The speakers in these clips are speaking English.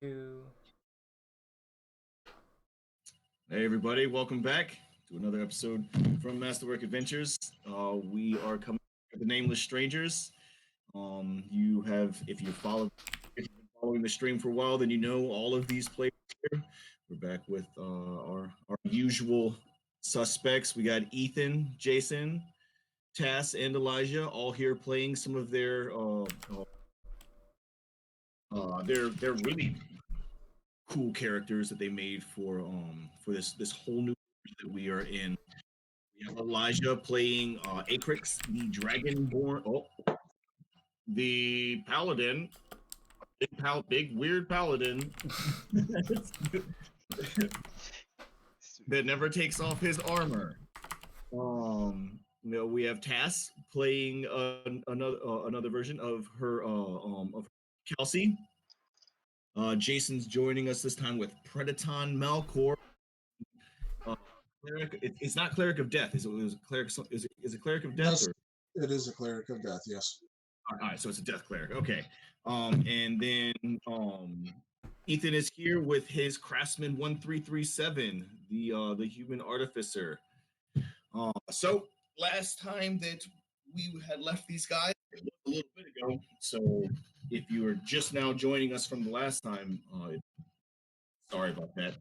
Two. Hey everybody, welcome back to another episode from Masterwork Adventures. We are coming with the Nameless Strangers. You have, if you've been following the stream for a while, then you know all of these players here. We're back with our usual suspects. We got Ethan, Jason, Tass, and Elijah all here playing some of their really cool characters that they made for this whole new that we are in. We have Elijah playing Acrix, the Dragonborn. Oh, the Paladin, big weird Paladin that never takes off his armor. We have Tass playing another version of Kelsey. Jason's joining us this time with Predaton Malcor. It's not cleric of death. Is it cleric? Is it cleric of death? Yes, it is a cleric of death. Yes. All right, so it's a death cleric. Okay. And then Ethan is here with his Craftsman 1337, the human artificer. So last time that we had left these guys a little bit ago. So if you are just now joining us from the last time, sorry about that.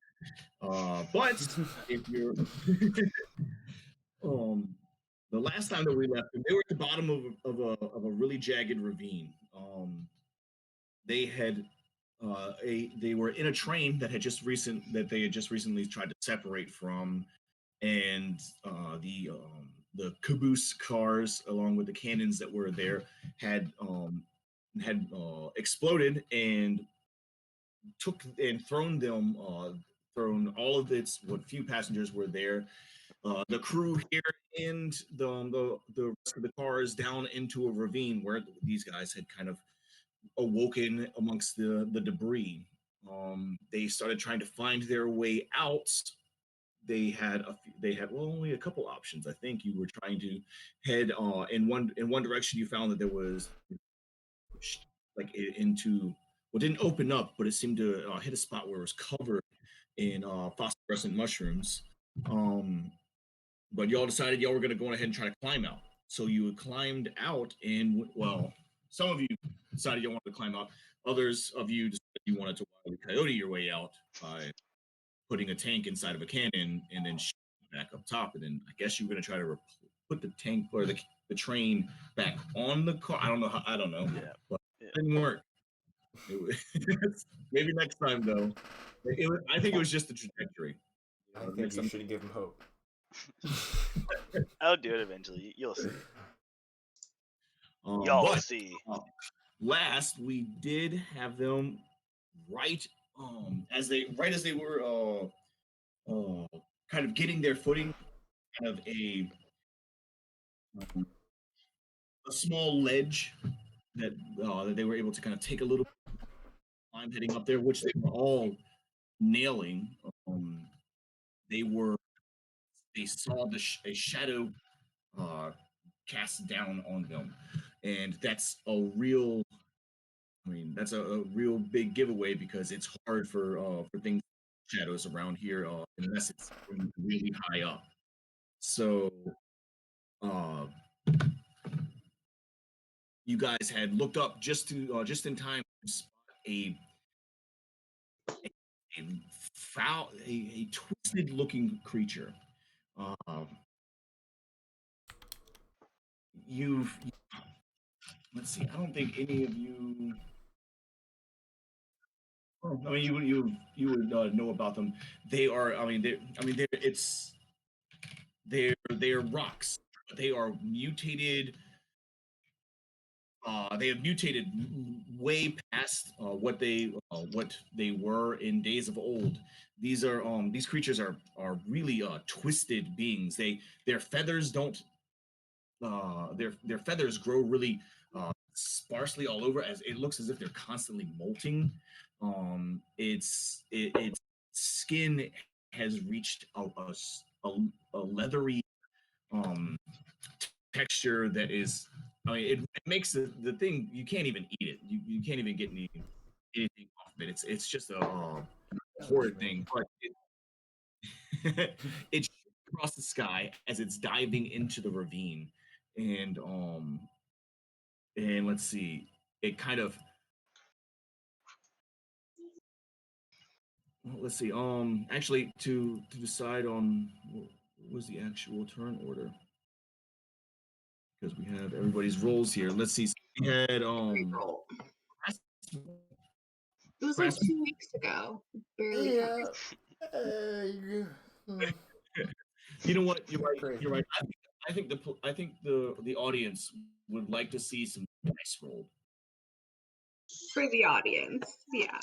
But if you're the last time that we left them, they were at the bottom of a really jagged ravine. They had they were in a train that they had just recently tried to separate from, and the caboose cars along with the cannons that were there had exploded and thrown all of its what few passengers were there, the crew here, and the rest of the cars down into a ravine where these guys had kind of awoken amongst the debris. They started trying to find their way out. They had only a couple options. I think you were trying to head in one direction. You found that there was like into well, it didn't open up, but it seemed to hit a spot where it was covered in phosphorescent mushrooms. But y'all decided y'all were going to go ahead and try to climb out. So you climbed out, and well, some of you decided you wanted to climb out. Others of you decided you wanted to wile e. coyote your way out by putting a tank inside of a cannon and then back up top. And then I guess you were going to try to put the tank or the train back on the car. I don't know how. I don't know. Yeah. But it didn't work. Maybe next time though. I think it was just the trajectory. I think you should give him hope. I'll do it eventually. You'll see. See. Last, we did have them right as they were kind of getting their footing, kind of a small ledge that they were able to kind of take a little time heading up there, which they were all nailing. They saw a shadow cast down on them, and that's a real big giveaway because it's hard for things shadows around here unless it's really high up. So you guys had looked up just in time to spot a foul, a twisted looking creature. Let's see. I don't think any of you. I mean, you would know about them. They are. They're rocks. They are mutated. They have mutated way past what they were in days of old. These creatures are really twisted beings. Their feathers don't their feathers grow really sparsely all over, as it looks as if they're constantly molting. Its skin has reached a leathery texture that is. I mean, it makes the thing you can't even eat it. You can't even get anything off of It's just a horrid thing, but it shoots across the sky as it's diving into the ravine, and let's see, it kind of let's see, actually to decide on what was the actual turn order, because we have everybody's roles here. Let's see. So we had Roll. It was like Craftsman. 2 weeks ago. Barely Yeah. You know what? You're right. Crazy. You're right. I think the audience would like to see some dice rolled. for the audience. Yeah.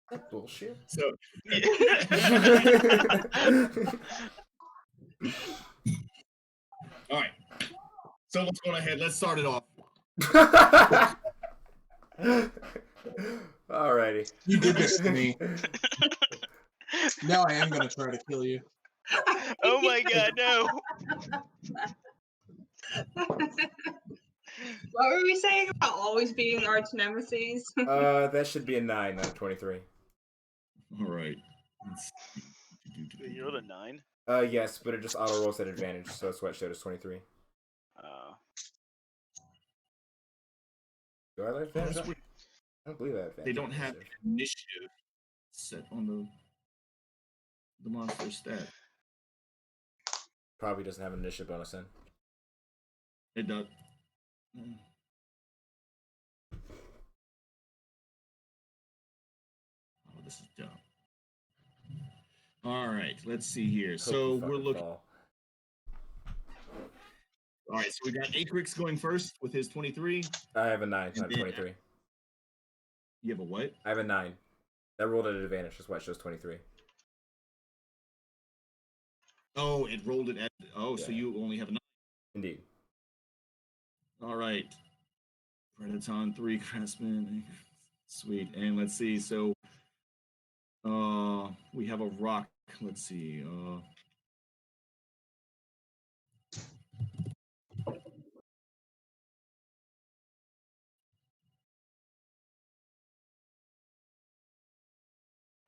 That bullshit. So all right. So let's go ahead. Let's start it off. Alrighty. You did this to me. Now I am going to try to kill you. Oh my god, no. What were we saying about always being arch nemesis? That should be a 9 out of 23. All right. You rolled a 9? Yes, but it just auto rolls at advantage, so that's why it showed us 23. Do I have advantage? That's weird. I don't believe I have advantage. They don't have initiative set on the monster stat. Probably doesn't have an initiative bonus then. It does. Oh, this is dumb. All right, let's see here. Hope So you we're fucking looking. fall. All right, so we got Acrix going first with his 23. I have a 9 out And of then- 23. You have a what? I have a 9. That rolled at advantage, that's why it shows 23. Oh, it rolled it at. Oh, so Yeah. you only have a 9. Indeed. All right. Predaton 3, Craftsman. Sweet. And let's see. So we have a rock. Let's see.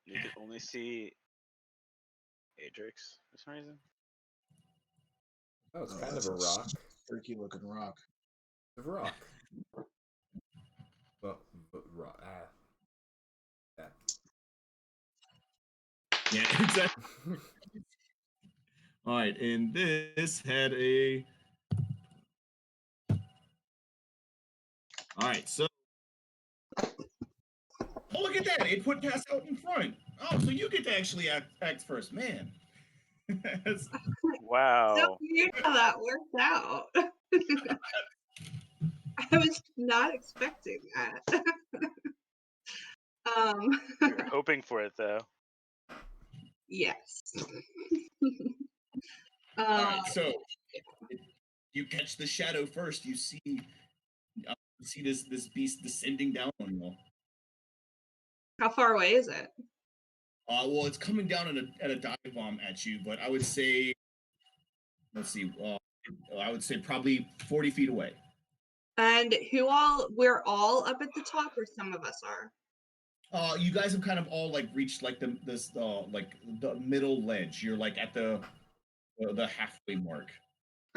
You can only see Adrix for some reason. Oh, it's Oh, kind that's of a rock. Freaky looking rock. It's a rock. Well, rock. That. Yeah, exactly. All right, and this had a. All right, so. Oh, look at that! It put Pass out in front. Oh, so you get to actually act first, man. That's- Wow. So weird how that worked out. I was not expecting that. You were hoping for it though. Yes. All right, so you catch the shadow first. You see this beast descending down on you all. How far away is it? Well, it's coming down at a dive bomb at you, but I would say, let's see, I would say probably 40 feet away. And we're all up at the top, or some of us are? You guys have kind of all like reached like the middle ledge. You're like at the halfway mark.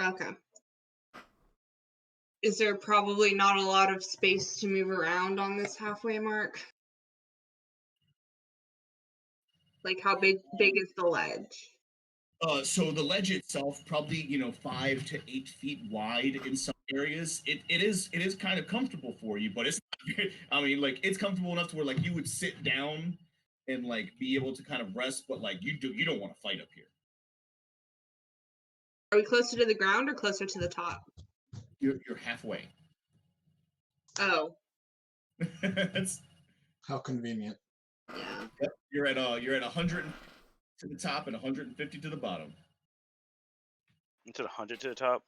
Okay. Is there probably not a lot of space to move around on this halfway mark? Like how big is the ledge? So the ledge itself, probably 5 to 8 feet wide in some areas. It is kind of comfortable for you, but it's not very, I mean, like it's comfortable enough to where like you would sit down and like be able to kind of rest, but like you don't want to fight up here. Are we closer to the ground or closer to the top? You're halfway. Oh, That's, How convenient. yeah. yep, you're at 100 to the top and 150 to the bottom. Into the 100 to the top.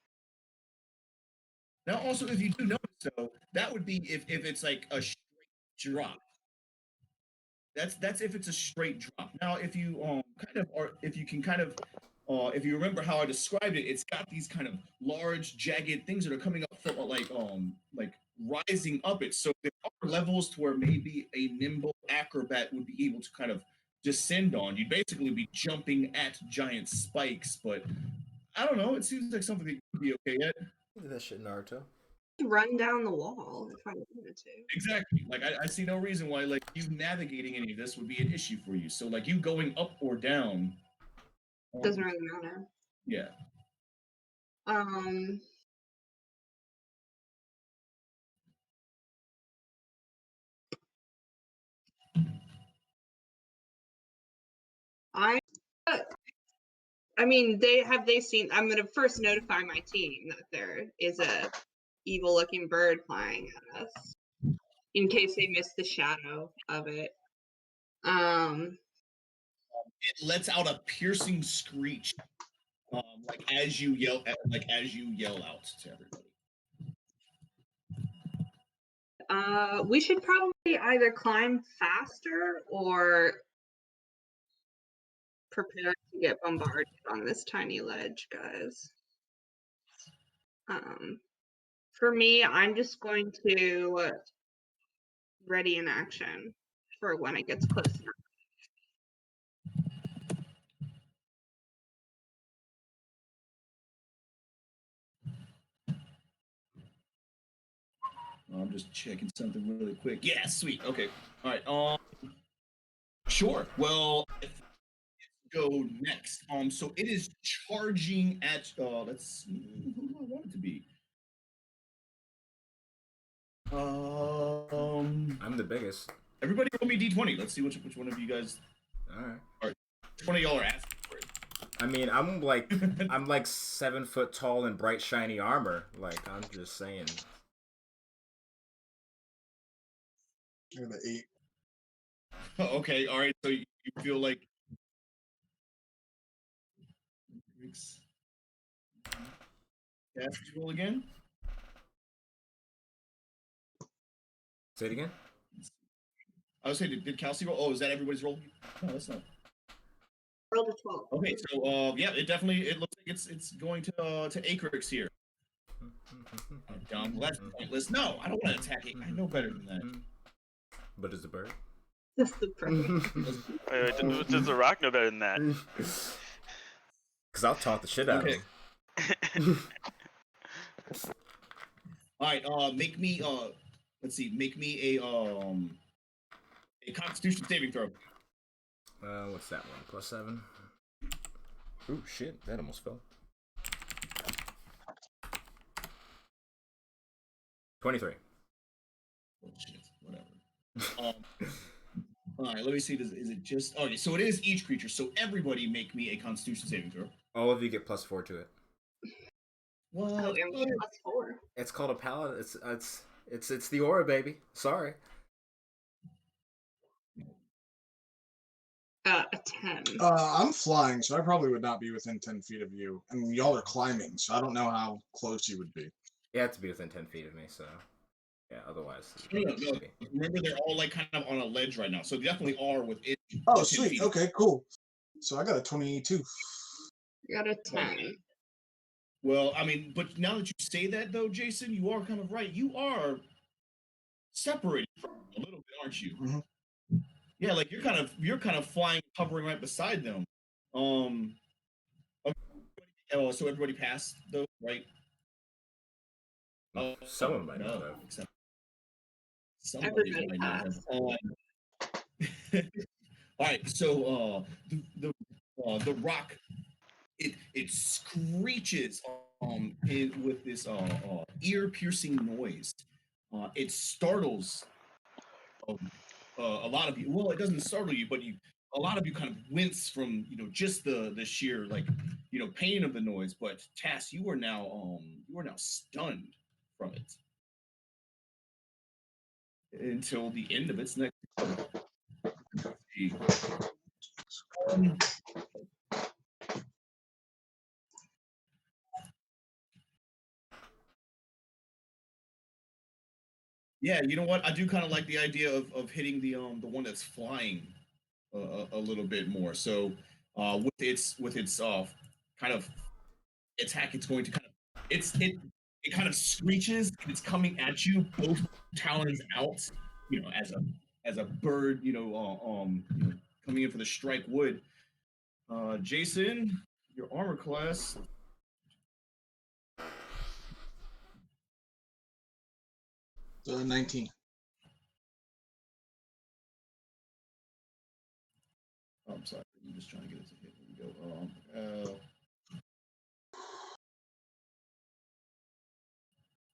Now, also, if you do notice, so that would be if it's like a straight drop. That's if it's a straight drop. Now, if you kind of, or if you can kind of, if you remember how I described it, it's got these kind of large, jagged things that are coming up from like rising up it. So there are levels to where maybe a nimble acrobat would be able to kind of descend on. You'd basically be jumping at giant spikes, but I don't know. It seems like something that you'd be okay at. Do that shit, Naruto. Run down the wall if I wanted to. Exactly. Like I see no reason why like you navigating any of this would be an issue for you. So like you going up or down. Doesn't really matter. Yeah. I mean, they seen. I'm gonna first notify my team that there is a evil looking bird flying at us, in case they missed the shadow of it. It lets out a piercing screech, like as you yell out to everybody. We should probably either climb faster or prepare to get bombarded on this tiny ledge, guys. For me, I'm just going to ready in action for when it gets close enough. I'm just checking something really quick. Yeah, sweet. Okay. All right. Sure. Well, let's go next. So it is charging at. Let's see. Who do I want it to be? I'm the biggest. Everybody roll me d20. Let's see which one of you guys. All right. All right. Which one of y'all are asking for it? I mean, I'm like 7 foot tall in bright shiny armor. Like, I'm just saying. You're the 8. Okay. All right. So you feel like. Cast roll again. Say it again. I was saying, did Kelsey roll? Oh, is that everybody's roll? No, that's not. Roll to 12. Okay, so yeah, it looks like it's going to Acrix here. Dumb, less pointless. No, I don't want to attack it. I know better than that. But is the bird? That's the perfect. Wait, does the rock know better than that? Because I'll taunt the shit out of him. All right, make me make me a Constitution saving throw. What's that one? +7. Ooh, shit, that almost fell. 23. Oh shit, whatever. All right, let me see. Is it just okay? So it is each creature. So everybody make me a Constitution saving throw. All of you get +4 to it. What? Oh, and we get +4. It's called a paladin. It's the aura, baby. Sorry. A 10. I'm flying, so I probably would not be within 10 feet of you. And y'all are climbing, so I don't know how close you would be. You have to be within 10 feet of me, so yeah. Otherwise, No. Remember, they're all like kind of on a ledge right now, so they definitely are within. Oh, sweet. Okay, cool. So I got a 22. You got a 10. Well, I mean, but now that you say that, though, Jason, you are kind of right. You are separated from them a little bit, aren't you? Mm-hmm. Yeah, like you're kind of flying, hovering right beside them. Okay. So everybody passed, though, right? Someone might not have. Except somebody Everybody might not passed. have. All right, so the rock, it screeches with this ear-piercing noise. It startles a lot of you. Well, it doesn't startle you, but a lot of you kind of wince from just the sheer pain of the noise. But Tass, you are now stunned from it until the end of its next. Yeah, you know what? I do kind of like the idea of hitting the one that's flying a little bit more. So with its kind of attack, it's going to kind of it it kind of screeches and it's coming at you, both talons out, as a bird, coming in for the strike would. Jason, your armor class. 19. Oh, I'm sorry, I'm just trying to get it to hit. Here we go.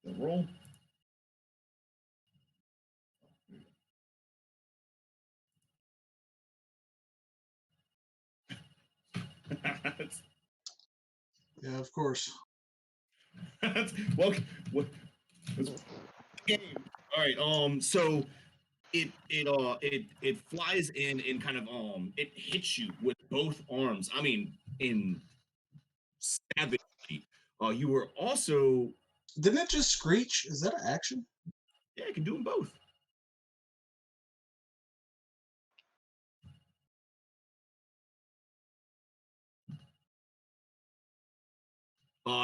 The roll. Yeah, of course. Well, what? Game. All right. So it flies in and kind of it hits you with both arms. I mean, in savagely. You were also Didn't it just screech? Is that an action? yeah, you can do them both.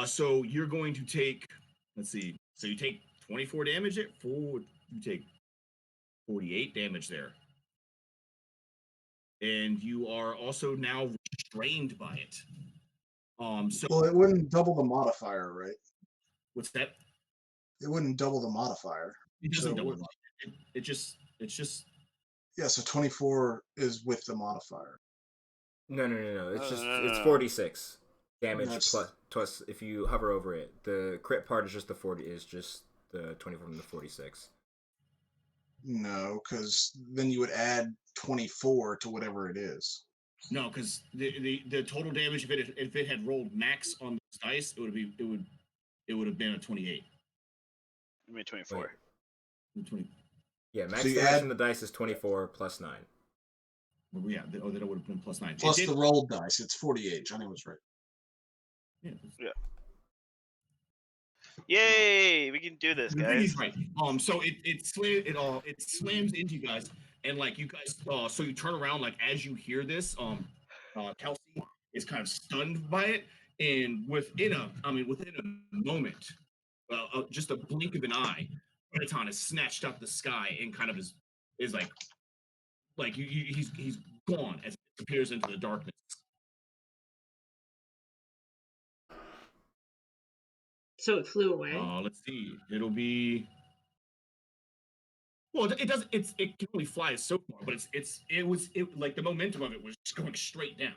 So you're going to take, let's see, so you take 24 damage there. You take 48 damage there, and you are also now restrained by it. So Well, it wouldn't double the modifier, right? what's that? It wouldn't double the modifier. It doesn't So double. what- It's just. Yeah, so 24 is with the modifier. No. It's just No. it's 46 damage That's- plus if you hover over it. The crit part is just the 40 is just the 24 from the 46. No, because then you would add 24 to whatever it is. No, because the total damage if it had rolled max on those dice, it would have been a 28. I mean 24. 20, Yeah, max So you damage add- from the dice is 24 plus 9. well, yeah, then it would have been plus 9. It Plus did- the rolled dice, it's 48. Johnny was right. yeah, Yay! We can do this, guys. he's right. So it slams into you guys, and like you guys, so you turn around like as you hear this, Kelsey is kind of stunned by it, and within a moment, just a blink of an eye, Predaton is snatched up the sky and kind of is he's gone as it disappears into the darkness. So it flew away. Let's see. It'll be. Well, it doesn't. It can only fly so far, but it like the momentum of it was just going straight down.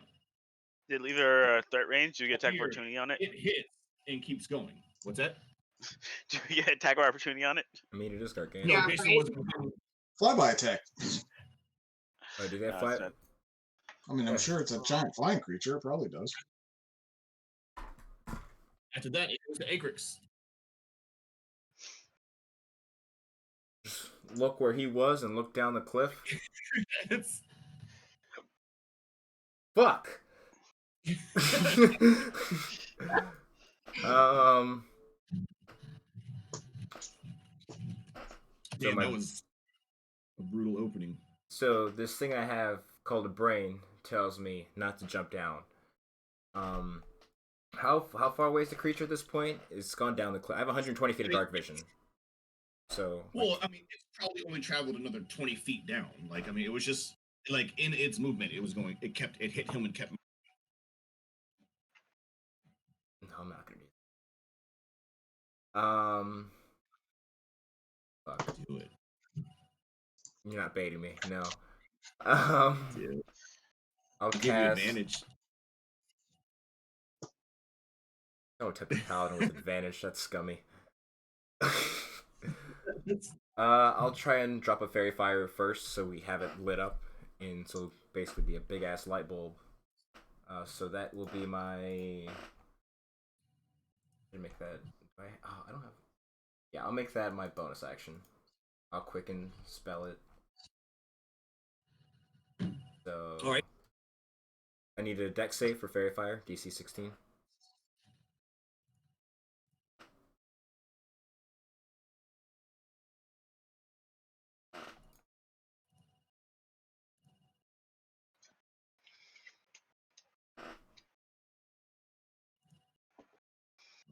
Did it leave our threat range? Do we get attack Here, opportunity on it? It hits and keeps going. What's that? Do we get attack opportunity on it? I mean, it is gargantuan. No, Yeah, basically right. wasn't. Flyby attack. Oh, do they have No, fly? it's not. I mean, I'm Yeah. sure it's a giant flying creature. It probably does. After that, it goes to Agrix. Just look where he was and look down the cliff. It's- Fuck. um. Damn, my- that was a brutal opening. So this thing I have called a brain tells me not to jump down. How far away is the creature at this point? It's gone down the cliff. I have 120 feet of dark vision. So Well, I mean, it's probably only traveled another 20 feet down. Like, I mean, it was just like in its movement, it was going. It hit him and kept. no, I'm not gonna do. Fuck. Do it. You're not baiting me. No. I'll I'll give you cast. advantage. Don't tempt the paladin with advantage. That's scummy. I'll try and drop a fairy fire first, so we have it lit up, and so basically be a big ass light bulb. So that will be my. Make that. I don't have. Yeah, I'll make that my bonus action. I'll quicken spell it. So. All right. I need a dex save for fairy fire, DC 16.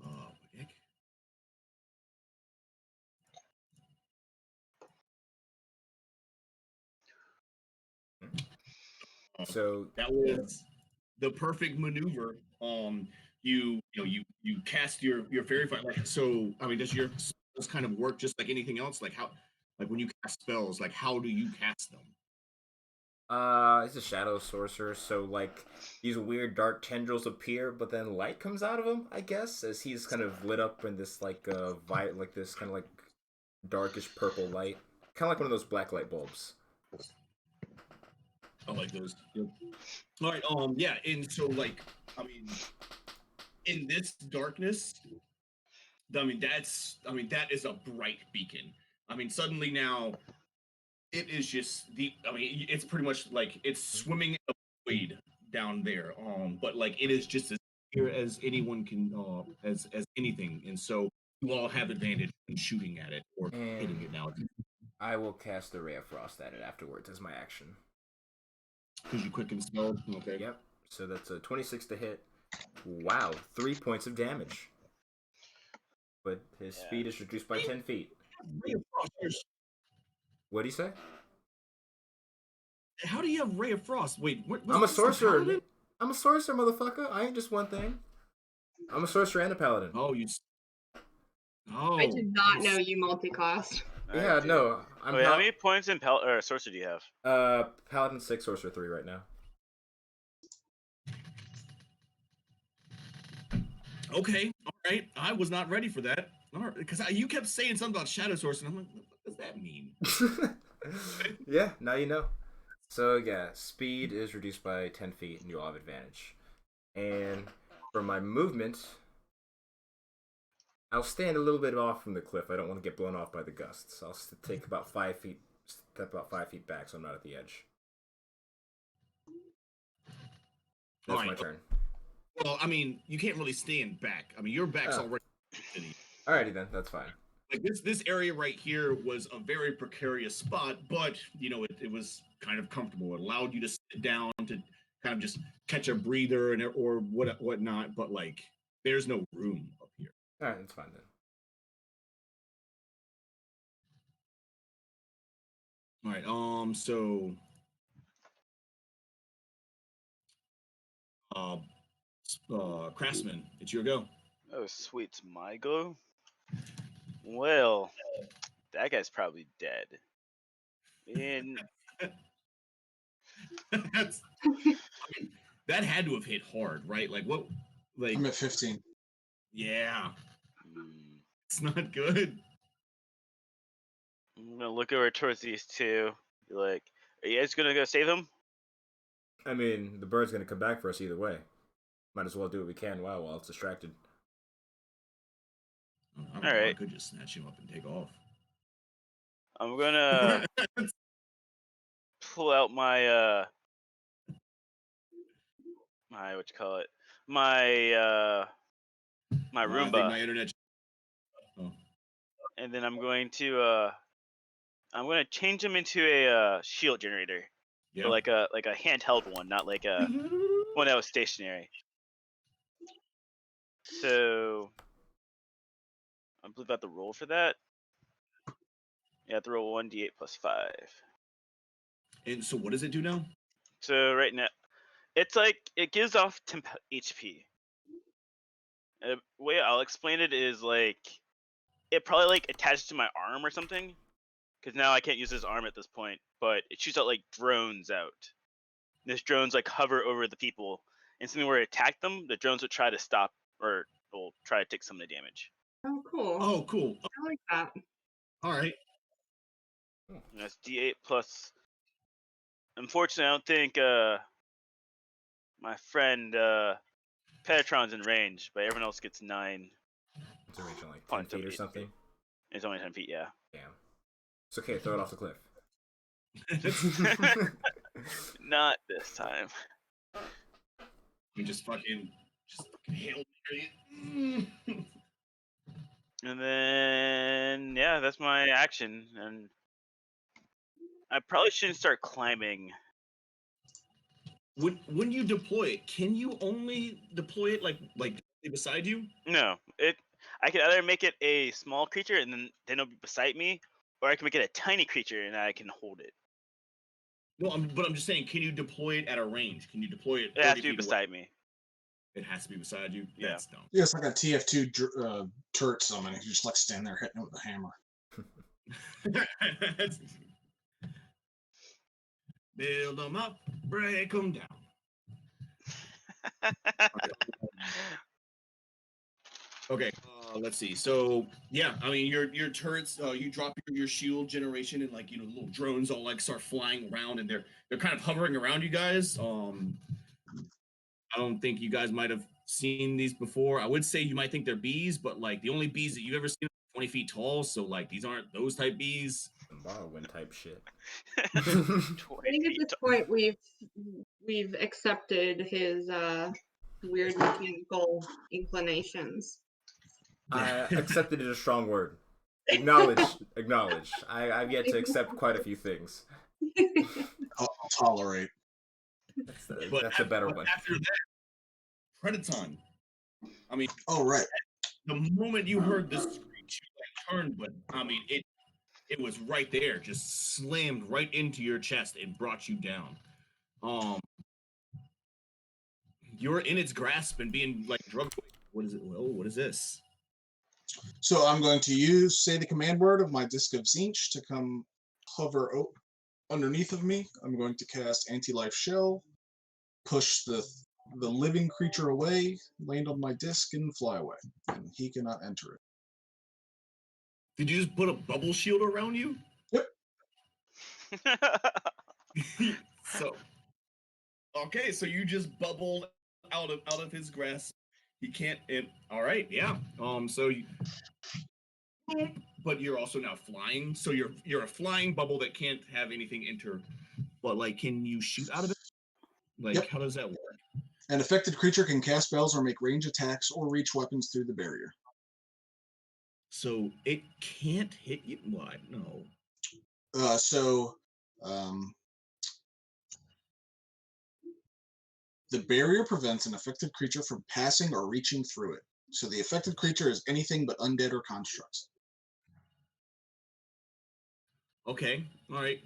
Oh, heck. So That was the perfect maneuver. You cast your fairy fire. Like, so, I mean, does your spells kind of work just like anything else? Like how, like when you cast spells, like how do you cast them? he's a shadow sorcerer, so like these weird dark tendrils appear, but then light comes out of him, I guess, as he's kind of lit up in this like like this kind of like darkish purple light, kind of like one of those black light bulbs. I like those. Yep. All right. Yeah. And so, like, I mean, in this darkness, that is a bright beacon. I mean, suddenly now it is just the. I mean, it's pretty much like it's swimming in a void down there. But like it is just as clear as anyone can, as anything. And so you all have advantage in shooting at it or hitting it now I will cast the Ray of Frost at it afterwards as my action. because you quicken spell. Okay. Yep. So that's a 26 to hit. Wow, 3 points of damage. But his speed is reduced by 10 feet. Ray of Frost. What'd he say? How do you have Ray of Frost? Wait, I'm a sorcerer. I'm a sorcerer, motherfucker. I ain't just one thing. I'm a sorcerer and a paladin. Oh, you. Oh. I did not know you multi-classed. Yeah, no. Wait, how many points in sorcerer do you have? Paladin 6, sorcerer 3 right now. Okay, all right. I was not ready for that. All right, because you kept saying something about shadow source, and I'm like, what does that mean? Yeah, now you know. So yeah, speed is reduced by 10 feet, and you'll have advantage. And for my movement, I'll stand a little bit off from the cliff. I don't want to get blown off by the gusts. I'll take about 5 feet, step about 5 feet back, so I'm not at the edge. That's my turn. Well, I mean, you can't really stand back. I mean, your back's already. Alrighty then, that's fine. Like this area right here was a very precarious spot, but you know it was kind of comfortable. It allowed you to sit down to kind of just catch a breather and or whatnot. But like, there's no room up here. All right, that's fine then. All right. So. Craftsman, it's your go. Oh, sweet, it's my go. Well, that guy's probably dead. And That's, that had to have hit hard, right? Like what? Like I'm at 15. Yeah, it's not good. I'm gonna look over towards these two. Be like, are you guys gonna go save him? I mean, the bird's gonna come back for us either way. Might as well do what we can while it's distracted. All right. I could just snatch him up and take off. I'm gonna pull out my my my Roomba. My internet. Oh. And then I'm going to change him into a shield generator. Yeah. But like a handheld one, not like a one that was stationary. So I believe I have to roll for that. You have to roll 1d8 plus 5. And so what does it do now? So right now, it's like it gives off temp HP. The way I'll explain it is like it probably like attaches to my arm or something, because now I can't use his arm at this point. But it shoots out like drones out. This drones like hover over the people, and something where it attack them, the drones would try to stop or will try to take some of the damage. Oh, cool. Oh, cool. I like that. All right. And that's D8 plus. Unfortunately, I don't think my friend Petatron's in range, but everyone else gets 9. It's a range of like 10 feet or something. It's only 10 feet, yeah. Damn. It's okay, throw it off the cliff. Not this time. You just fucking Hail Mary. And then, yeah, that's my action. And I probably shouldn't start climbing. When you deploy it, can you only deploy it like beside you? No, I could either make it a small creature and then it'll be beside me, or I can make it a tiny creature and I can hold it. No, but I'm just saying, can you deploy it at a range? Can you deploy it? It has 30 to be feet away? beside me. It has to be beside you. Yeah. That's dumb. Yeah, it's like a TF2 turret summon. You just like stand there hitting it with a hammer. Build them up, break them down. Okay, let's see. So yeah, I mean your turrets, you drop your shield generation, and like little drones all like start flying around, and they're kind of hovering around you guys. I don't think you guys might have seen these before. I would say you might think they're bees, but like the only bees that you've ever seen are 20 feet tall, so like these aren't those type bees. Morrowind type shit. I think at this point we've accepted his weird mechanical inclinations. Accepted is a strong word. Acknowledge. I've yet to accept quite a few things. I'll tolerate. That's a better one. After that, Predaton. I mean, Oh, right. the moment you heard the screech, you like turned, but I mean, it was right there, just slammed right into your chest and brought you down. You're in its grasp and being like drugged away. What is it? Well, what is this? So I'm going to say the command word of my Disc of Zinch to come hover underneath of me. I'm going to cast Anti-Life Shell, push the living creature away, land on my disc, and fly away. And he cannot enter it. Did you just put a bubble shield around you? Yep. So, okay, so you just bubbled out of his grasp. He can't. All right, yeah. So, but you're also now flying. So you're a flying bubble that can't have anything enter. But like, can you shoot out of it? Like, Yep. How does that work? An affected creature can cast spells or make range attacks or reach weapons through the barrier. So it can't hit you. What? No. The barrier prevents an affected creature from passing or reaching through it. So the affected creature is anything but undead or constructs. Okay. All right.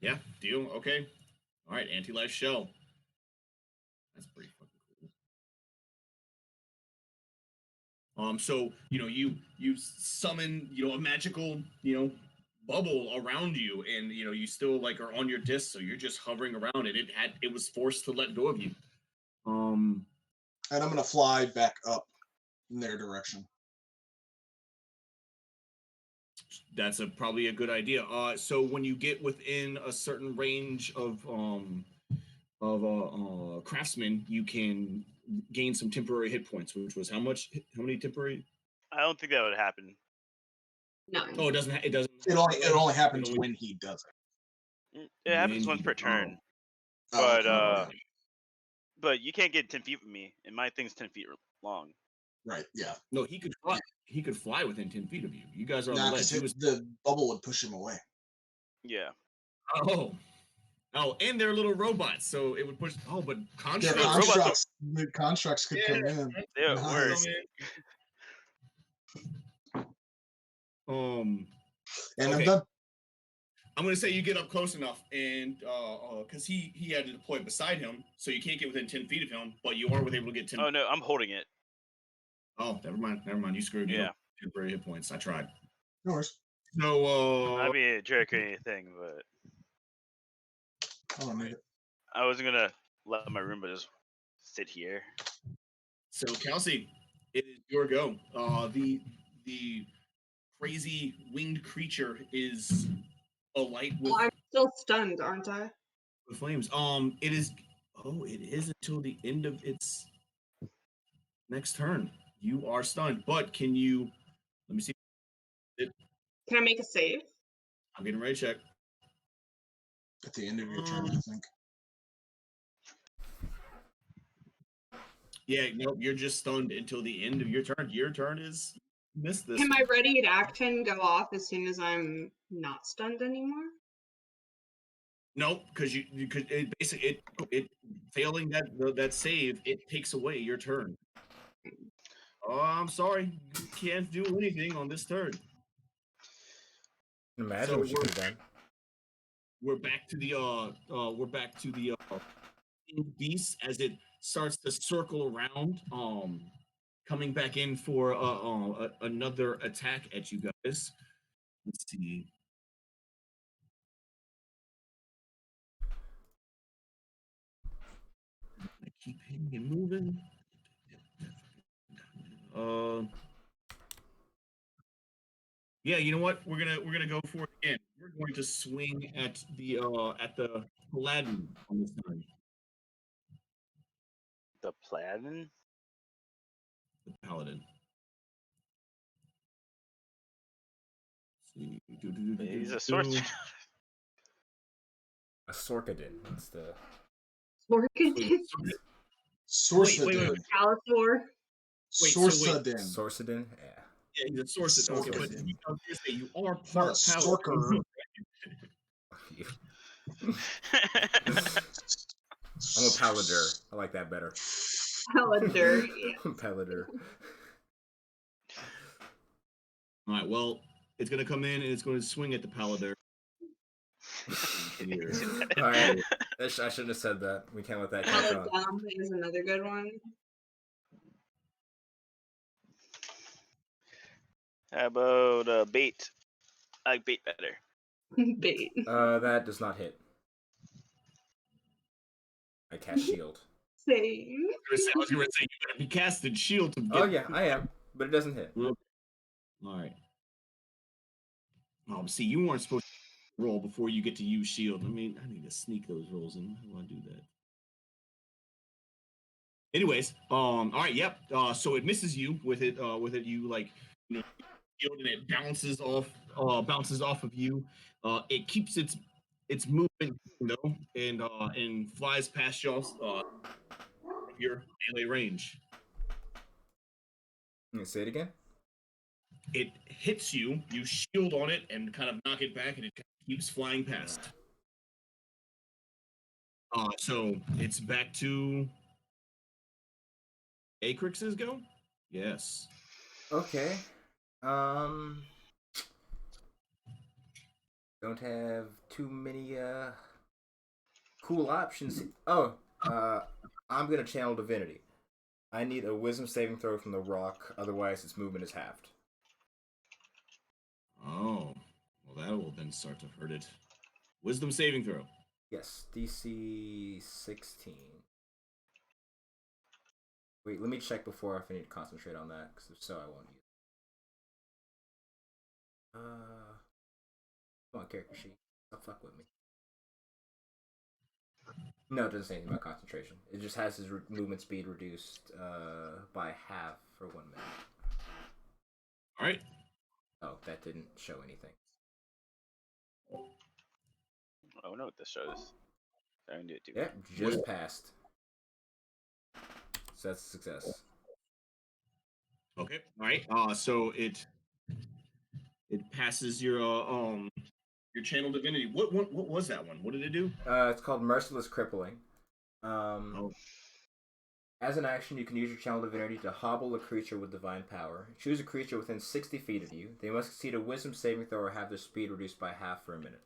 Yeah. Deal. Okay. All right. Anti-life shell. That's pretty fucking cool. So you summon a magical bubble around you, and you still like are on your disc, so you're just hovering around it. It was forced to let go of you. And I'm going to fly back up in their direction. That's probably a good idea. So when you get within a certain range of craftsman, you can gain some temporary hit points, which was how much? How many temporary? I don't think that would happen. None. Oh, it doesn't. It doesn't. It only happens when he does it. It happens once per turn. Oh, But okay. but you can't get 10 feet from me, and my thing's 10 feet long. Right. Yeah. No, he could fly. He could fly within 10 feet of you. You guys are on Nah, the ledge. because the bubble would push him away. Yeah. Oh, and they're little robots, so it would push. Oh, but constructs. Yeah, robots the constructs could come in. They would Nice. work. And okay. I'm done. I'm gonna say you get up close enough, and because he had to deploy beside him, so you can't get within 10 feet of him, but you are able to get 10. Oh no, I'm holding it. Oh, never mind. You screwed. Yeah. Temporary hit points. I tried. No worries. So I'd be a jerk or anything, but I don't need it. I wasn't gonna let my Roomba just sit here. So Kelsey, it is your go. The crazy winged creature is alight with. Well, I'm still stunned, aren't I? With flames. It is. Oh, it is until the end of its next turn. You are stunned, but can you? Let me see. Can I make a save? I'm getting ready to check. At the end of your turn, I think. Yeah, no, you're just stunned until the end of your turn. Your turn is missed this. Can my ready to action go off as soon as I'm not stunned anymore? No, because it basically it failing that save, it takes away your turn. Oh, I'm sorry, you can't do anything on this turn. Imagine So what you could have done. we're back to the beast as it starts to circle around, coming back in for another attack at you guys. Let's see. I keep hitting and moving. Yeah, you know what? We're gonna go for it again. We're going to swing at the paladin on this time. The Platin? The paladin. Let's see. He's a sorcerer. A Sorkadin. That's the. Orchid. Sorsadin. Skeletor. Sorsadin. Sorsadin? Yeah. Yeah, he's a sorcerer. Okay, but Sorcerer. I was gonna say you are Not part a paladin. Storker. I'm a Paladin. I like that better. Paladin. Yeah. Paladin. All right, well, it's gonna come in and it's going to swing at the paladin. Alright. I shouldn't have said that. We can't let that catch on. Paladin is another good one. How about bait? I like bait better. Bait. That does not hit. I cast shield. Same. I was gonna say you gotta be casted shield to get. Oh yeah, I am, but it doesn't hit. All right. See, you weren't supposed to roll before you get to use shield. I mean, I need to sneak those rolls in. I want to do that. Anyways, all right, yep. So it misses you with it. You like, shield and it bounces off of you. It keeps its movement, and flies past y'all. Your melee range. Say it again. It hits you, you shield on it, and kind of knock it back, and it keeps flying past. So it's back to Acrix's go? Yes. Okay. Don't have too many cool options. Oh, I'm gonna channel divinity. I need a wisdom saving throw from the rock, otherwise its movement is halved. Oh, well, that will then start to hurt it. Wisdom saving throw. Yes, DC 16. Wait, let me check before if I need to concentrate on that, because if so, I won't use it. Come on, character sheet. Don't fuck with me. No, it doesn't say anything about concentration. It just has his movement speed reduced by half for 1 minute. All right. Oh, that didn't show anything. I don't know what this shows. I can do it too. Yep, just passed. So that's a success. Okay. All right. So it passes your channel divinity. What was that one? What did it do? It's called Merciless Crippling. As an action, you can use your channel divinity to hobble a creature with divine power. Choose a creature within 60 feet of you. They must succeed a wisdom saving throw or have their speed reduced by half for a minute.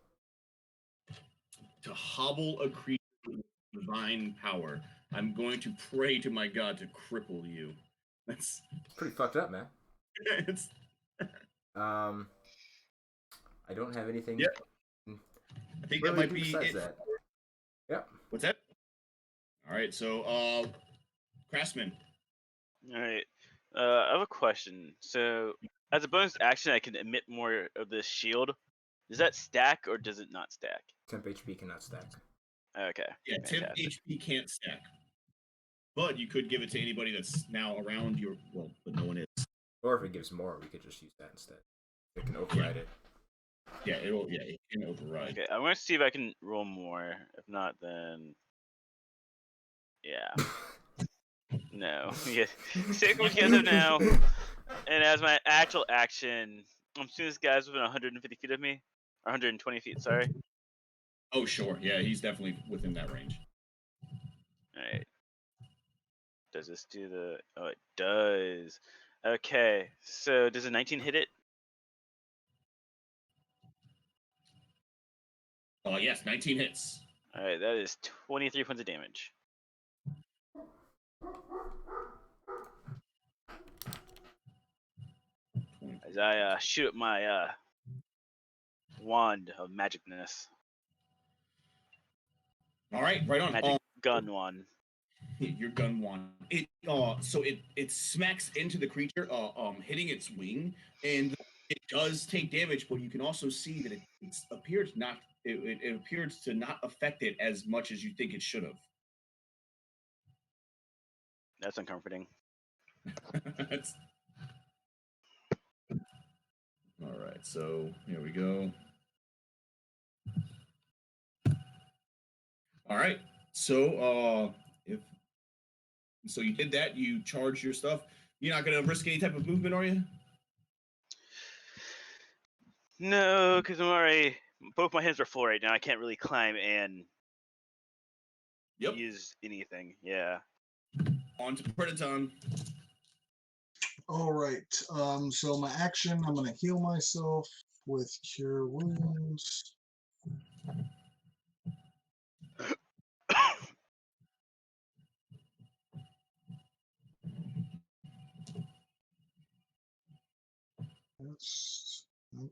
To hobble a creature with divine power. I'm going to pray to my god to cripple you. That's pretty fucked up, man. It's... I don't have anything. Yep. I think really that might be besides it. That. Yep. What's that? All right, so Craftsman. All right. I have a question. So, as a bonus action, I can emit more of this shield. Does that stack or does it not stack? Temp HP cannot stack. Okay. Yeah, temp HP can't stack. But you could give it to anybody that's now around your. Well, but no one is. Or if it gives more, we could just use that instead. It can override it. Yeah, it can override. Okay, I'm gonna see if I can roll more. If not, then yeah. No. Yeah. Stick with together now. And as my actual action, I'm assuming this guy's within 150 feet of me, or 120 feet. Sorry. Oh sure, yeah, he's definitely within that range. All right. Does this do the? Oh, it does. Okay. So does a 19 hit it? Yes, 19 hits. All right, that is 23 points of damage. As I shoot up my wand of magicness. All right, right on. Magic gun wand. Your gun wand. So it smacks into the creature, hitting its wing, and it does take damage. But you can also see that it appears not. It appears to not affect it as much as you think it should have. That's uncomforting. All right, so here we go. All right, so if so, you did that. You charged your stuff. You're not gonna risk any type of movement, are you? No, because I'm already both my hands are full right now. I can't really climb and use anything. Yeah. On to Predaton. All right. So my action, I'm gonna heal myself with Cure Wounds. That's nope.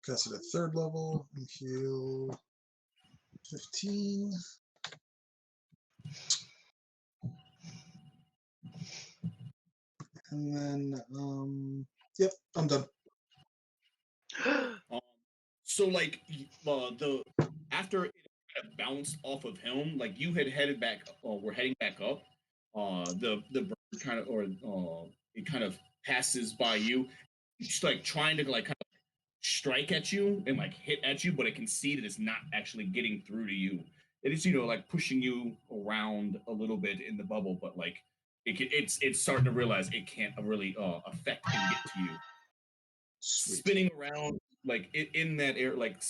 Cast it at 3rd level and heal 15. And then, yep, I'm done. So like the after it kind of bounced off of him, like you had headed back, we're heading back up. The bird kind of, or it kind of passes by you, just like trying to like kind of strike at you and like hit at you, but it can see that it's not actually getting through to you. It is, like pushing you around a little bit in the bubble, but like it's starting to realize it can't really affect and get to you. Sweet. Spinning around like in that air, like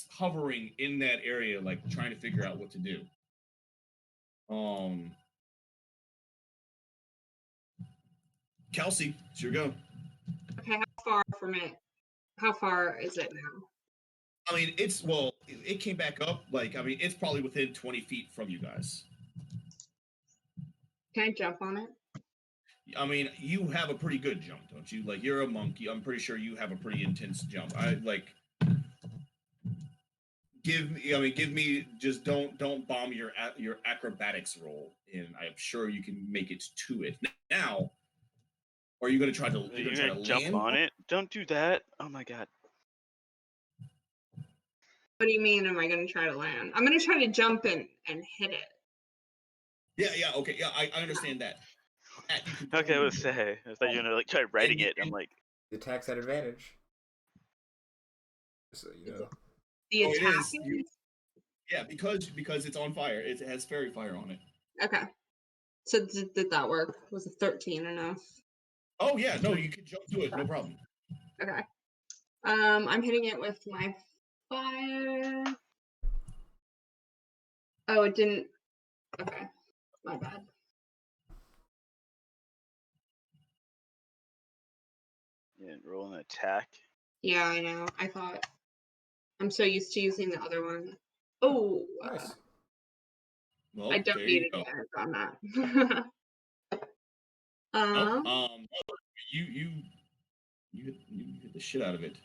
hovering in that area, like trying to figure out what to do. Kelsey, it's your go. Okay, how far is it now? I mean, it came back up. Like, I mean, it's probably within 20 feet from you guys. Can I jump on it? I mean, you have a pretty good jump, don't you? Like, you're a monkey. I'm pretty sure you have a pretty intense jump. I like. Give me. Just don't bomb your acrobatics roll, and I'm sure you can make it to it. Now, are you going to try to? You're gonna jump land on it? Don't do that. Oh my god. What do you mean? Am I going to try to land? I'm going to try to jump and hit it. Yeah, okay, yeah, I understand that. Okay, I was say. I thought you were gonna like try riding it. I'm like, the attack's at advantage. So you know. The attack is? Yeah, because it's on fire. It has fairy fire on it. Okay. So did that work? Was a 13 enough? Oh yeah, no, you can jump to it, no problem. Okay. I'm hitting it with my fire. Oh, it didn't. Okay, my bad. you didn't roll an attack. Yeah, I know. I thought I'm so used to using the other one. Oh, Nice. Well, I don't need advantage on that. You hit the shit out of it.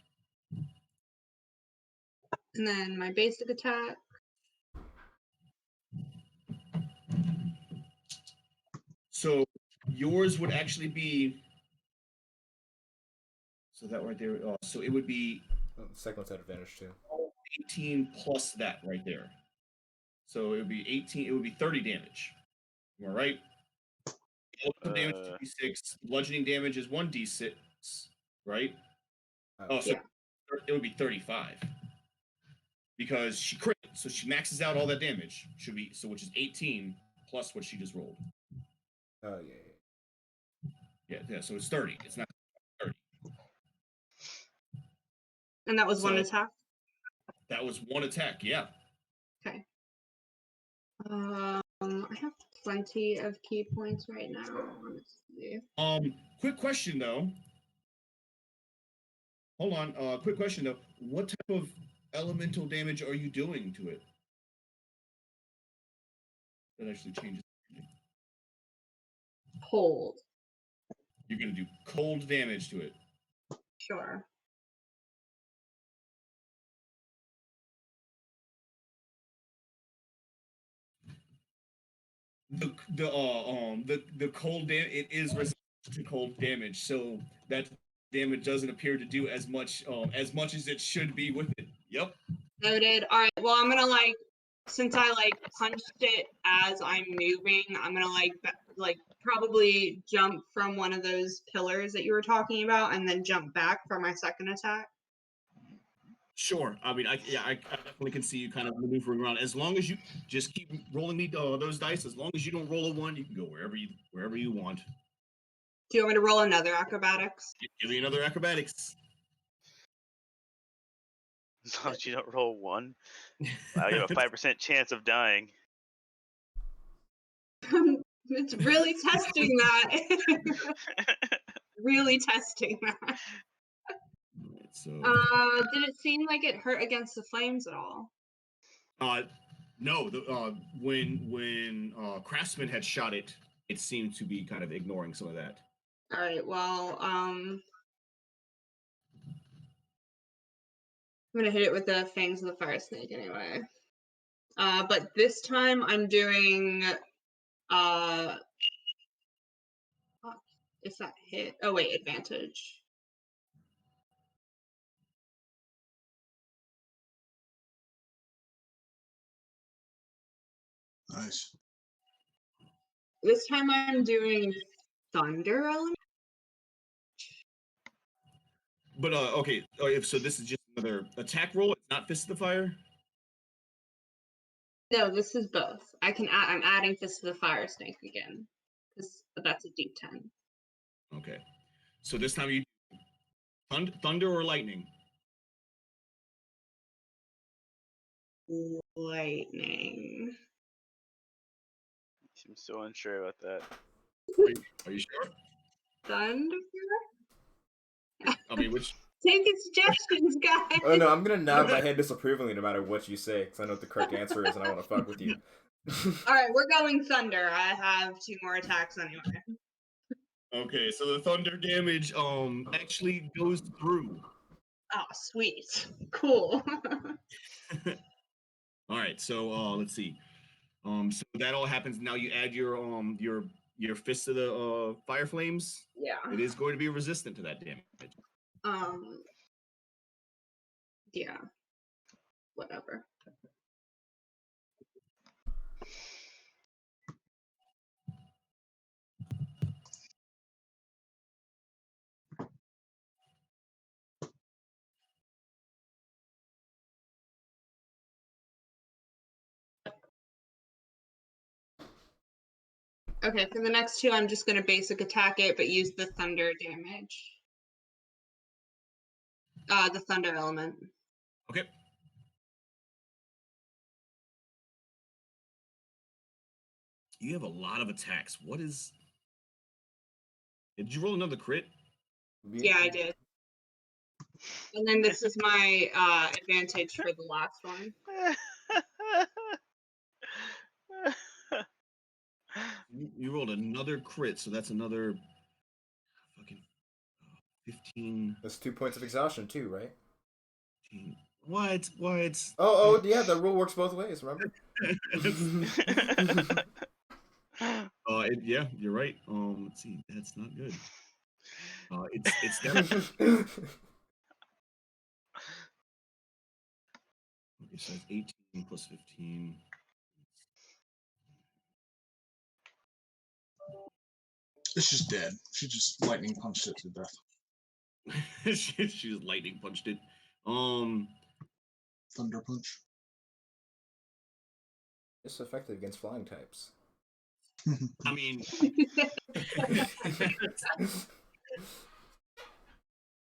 And then my basic attack. So yours would actually be. So that right there. So it would be. Oh, the second one's at advantage too. 18 plus that right there. So it would be 18. It would be 30 damage. All right. Damage is d6. Bludgeoning damage is 1d6. Right. So it would be 35. Because she crit, so she maxes out all that damage. Should be which is 18 plus what she just rolled. Oh yeah. So it's 30. It's not 30. And that was one attack. That was one attack. Yeah. Okay. I have plenty of key points right now, honestly. Quick question though. Hold on. Quick question though. What type of elemental damage are you doing to it? That actually changes. Hold. You're gonna do cold damage to it. Sure. The cold damage, it is resistant to cold damage, so that damage doesn't appear to do as much as it should be with it. Yep. Noted. All right. Well, I'm gonna since I punched it as I'm moving, I'm gonna probably jump from one of those pillars that you were talking about, and then jump back for my second attack. Sure. I mean, I definitely can see you kind of maneuvering around. As long as you just keep rolling those dice, as long as you don't roll a 1, you can go wherever you want. Do you want me to roll another acrobatics? Give me another acrobatics. As long as you don't roll 1, wow, you have a 5% chance of dying. It's really testing that. Really testing that. So. Did it seem like it hurt against the flames at all? No. When Craftsman had shot it, it seemed to be kind of ignoring some of that. All right. Well, I'm gonna hit it with the fangs of the fire snake anyway. But this time I'm doing if that hit. Oh wait, advantage. Nice. This time I'm doing thunder element. But okay, so this is just another attack roll. It's not Fist of the Fire. No, this is both. I'm adding Fist of the Fire Snake again, but that's a D10. Okay, so this time you thunder or lightning. Lightning. I'm so unsure about that. Are you sure? Thunder. I mean, which? Take suggestions, guys. Oh no, I'm gonna nod my head disapprovingly no matter what you say, because I know what the correct answer is and I want to fuck with you. All right, we're going thunder. I have 2 more attacks anyway. Okay, so the thunder damage actually goes through. Oh, sweet. Cool. All right, so let's see. So that all happens. Now you add your Fist of the Fire Flames. Yeah. It is going to be resistant to that damage. Yeah. Whatever. Okay, for the next 2, I'm just going to basic attack it, but use the thunder damage. The thunder element. Okay. You have a lot of attacks. What is? Did you roll another crit? Yeah, I did. And then this is my advantage for the last one. You rolled another crit, so that's another fucking 15. That's 2 points of exhaustion too, right? 15. What? Oh, yeah, the rule works both ways, remember? Yeah, you're right. Let's see, that's not good. It's definitely. Okay, so it's 18 plus 15. It's just dead. She just lightning punched it to death. She just lightning punched it. Thunder punch. It's effective against flying types. I mean,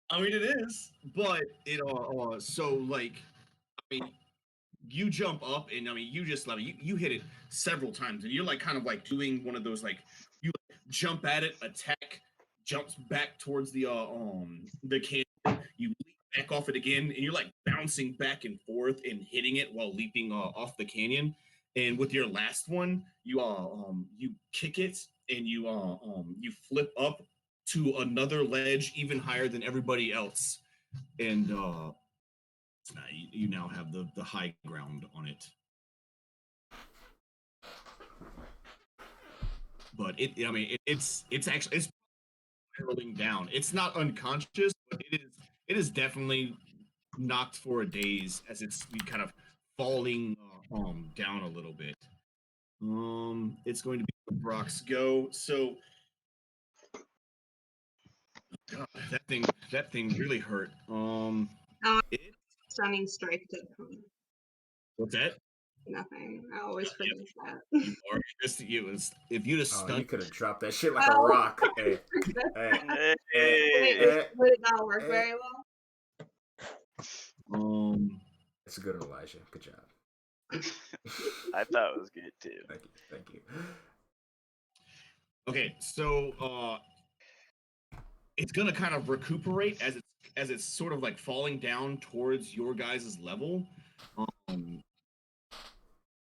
it is, but it so like, I mean, you jump up, and I mean, you just like you hit it several times, and you're like kind of like doing one of those like you jump at it, attack, jumps back towards the cannon, you leap back off it again, and you're like bouncing back and forth and hitting it while leaping off the canyon. And with your last one, you kick it and you flip up to another ledge even higher than everybody else, and you now have the high ground on it. But it's actually it's hurling down. It's not unconscious, but it is definitely knocked for a daze as it's kind of falling down a little bit. It's going to be Brock's go. So, God, that thing really hurt. It, Stunning strike to what's that? nothing. I always forget that. You are just it was if you'd have Oh, stunned. you could have dropped that shit like a Oh. rock. Hey, hey, Hey. Would it not work very well? It's a good one, Elijah. Good job. I thought it was good too. Thank you. Okay, so it's gonna kind of recuperate as it's sort of like falling down towards your guys' level.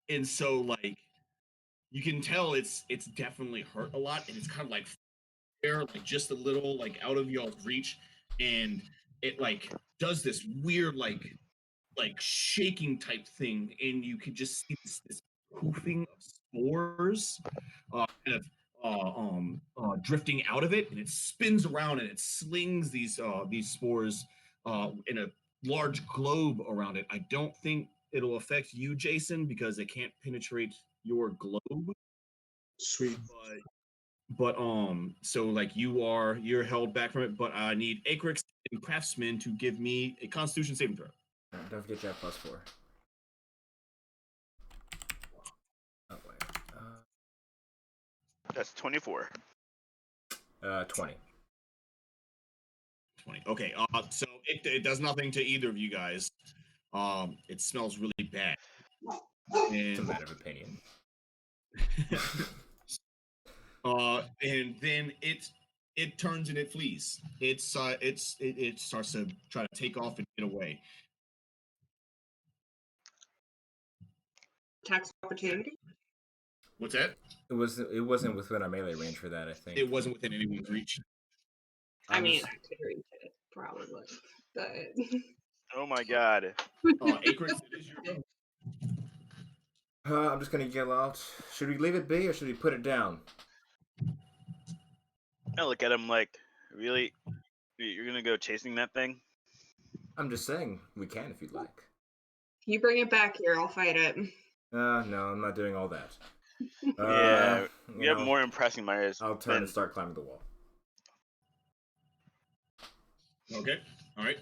And so like you can tell it's definitely hurt a lot, and it's kind of like there, like just a little like out of y'all's reach, and it like does this weird like shaking type thing, and you can just see this poofing of spores kind of drifting out of it, and it spins around and it slings these spores in a large globe around it. I don't think it'll affect you, Jason, because it can't penetrate your globe. Sweet. But so like you're held back from it, but I need Acrix and Craftsman to give me a Constitution saving throw. Don't forget you have +4. Oh wait. That's 24. 20. 20. Okay. So it does nothing to either of you guys. It smells really bad. It's a And matter of opinion. and then it turns and it flees. It starts to try to take off and get away. Tax opportunity. What's that? It wasn't within our melee range for that, I think. It wasn't within anyone's reach. I mean, I could reach it probably, but Oh my god. Acrix, it is your go. I'm just gonna yell out. Should we leave it be or should we put it down? I look at him like, really? You're gonna go chasing that thing? I'm just saying we can if you'd like. if you bring it back here, I'll fight it. No, I'm not doing all that. Yeah, you you have know, more impressing Myers. I'll turn and start climbing the wall. Okay. All right.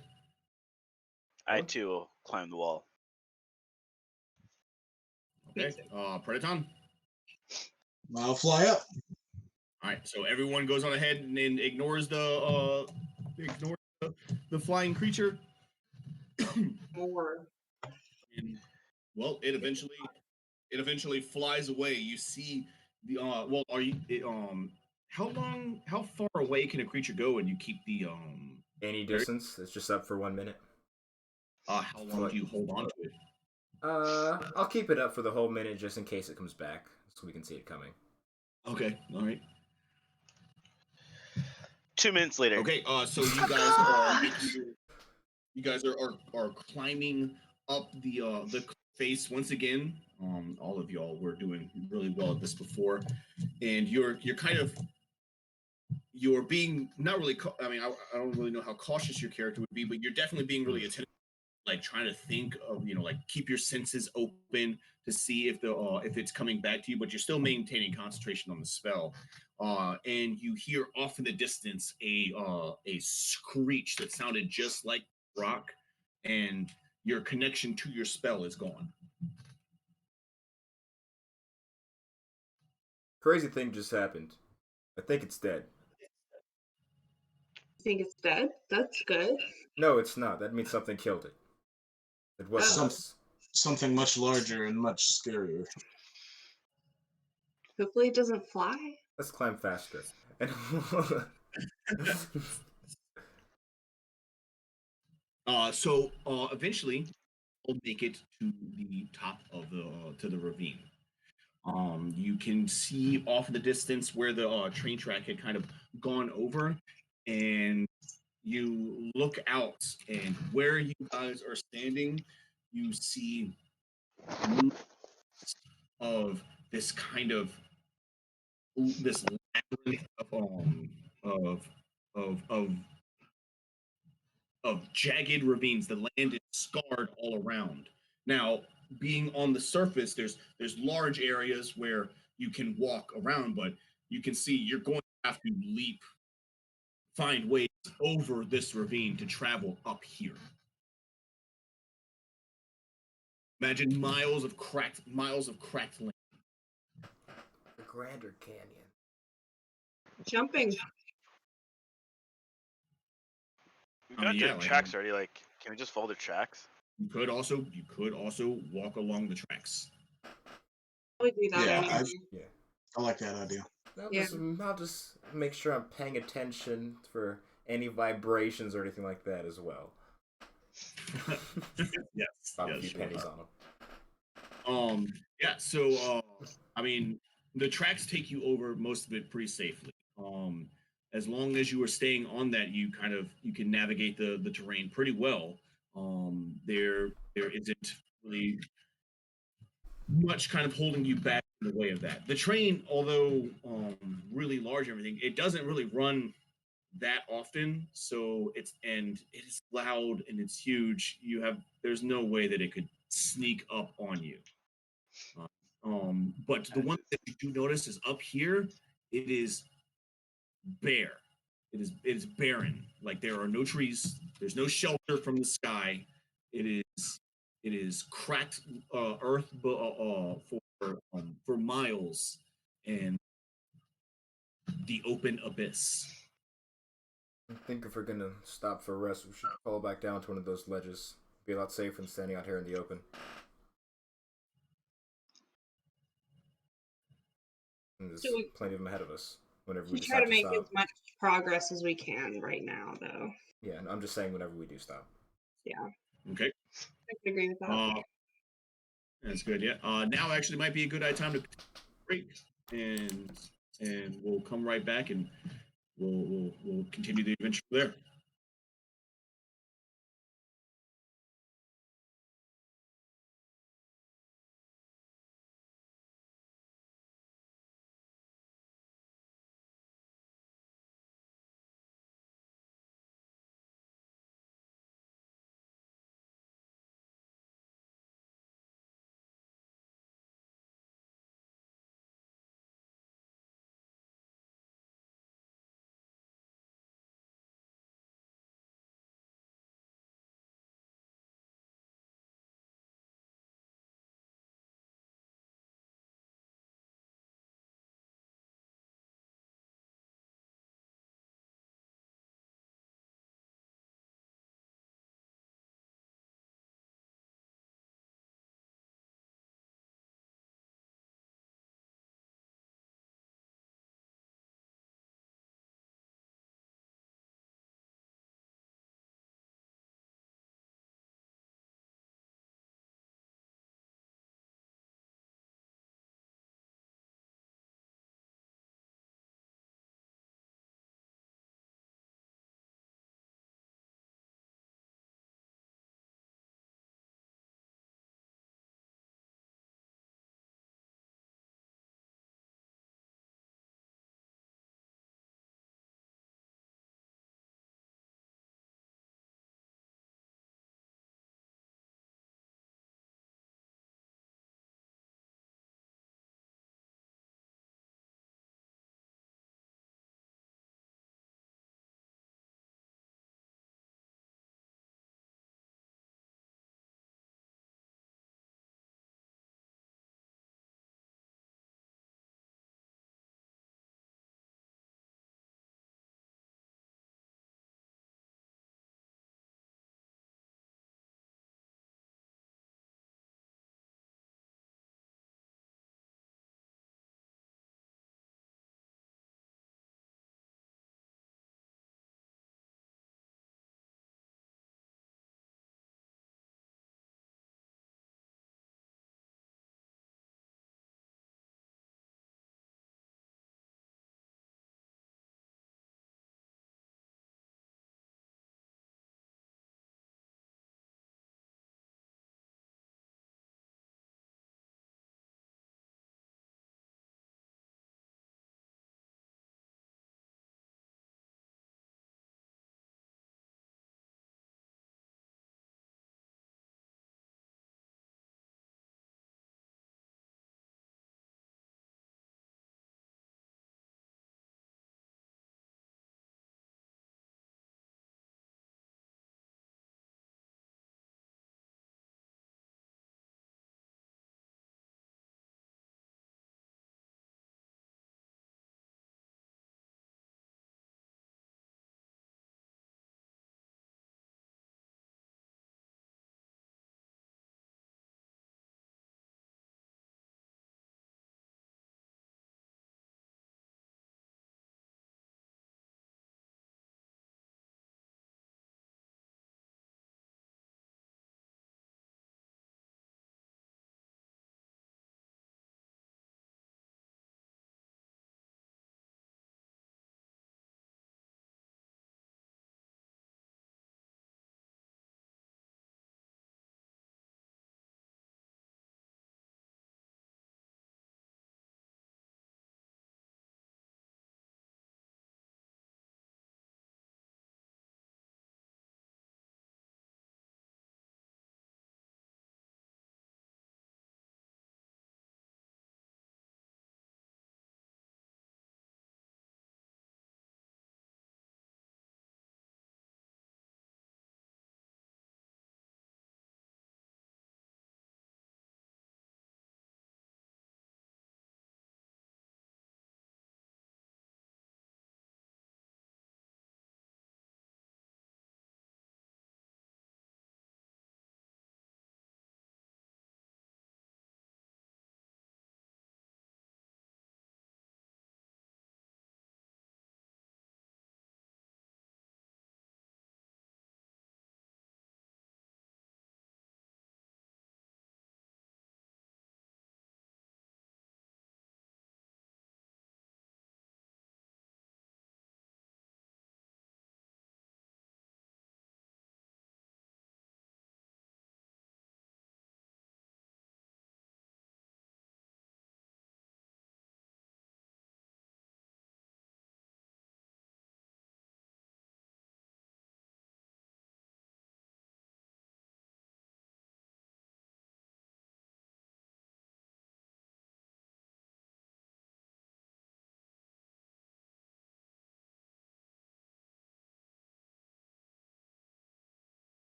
I too will climb the wall. Okay. Predaton. I'll fly up. All right. So everyone goes on ahead and then ignores the flying creature. More. And, well, it eventually flies away. You see the well, are you how far away can a creature go and you keep the Any distance. It's just up for 1 minute. How long do you hold on to it? I'll keep it up for the whole minute just in case it comes back, so we can see it coming. Okay. All right. 2 minutes later. Okay. So you guys are climbing up the face once again. All of y'all were doing really well at this before, and you're being not really. I mean, I don't really know how cautious your character would be, but you're definitely being really attentive, like trying to think of like keep your senses open to see if it's coming back to you, but you're still maintaining concentration on the spell. And you hear off in the distance a screech that sounded just like rock, and your connection to your spell is gone. Crazy thing just happened. I think it's dead. Think it's dead? That's good. No, it's not. That means something killed it. It wasn't Oh. us. something much larger and much scarier. Hopefully it doesn't fly. Let's climb faster. So eventually, you'll make it to the top of the ravine. You can see off in the distance where the train track had kind of gone over, and you look out, and where you guys are standing, you see of this kind of this labyrinth of of of of jagged ravines. The land is scarred all around. Now, being on the surface, there's large areas where you can walk around, but you can see you're going to have to leap, find ways over this ravine to travel up here. Imagine miles of cracked land. The Grander Canyon. Jumping. We I got mean, to yeah, the like tracks already. Like, can we just follow the tracks? you could also walk along the tracks. We do that Yeah, anyway. Yeah. I like that idea. Yeah. I'll just make sure I'm paying attention for any vibrations or anything like that as well. Yes, Drop a yes, few sure. pennies on them. Yeah, so I mean, the tracks take you over most of it pretty safely. As long as you are staying on that, you can navigate the terrain pretty well. There isn't really much kind of holding you back in the way of that. The train, although really large and everything, it doesn't really run that often, so it is loud and it's huge. There's no way that it could sneak up on you. Uh, but the one that you do notice is up here, it is bare. It is barren. Like there are no trees. There's no shelter from the sky. It is cracked earth for miles and the open abyss. I think if we're gonna stop for rest, we should fall back down to one of those ledges. Be a lot safer than standing out here in the open. And there's So we plenty of them ahead of us whenever we should try decide to to make stop. as much progress as we can right now, though. Yeah, and I'm just saying whenever we do stop. Yeah, Okay. I can agree with that. That's good. Yeah. Now actually might be a good time to break, and we'll come right back and we'll continue the adventure there.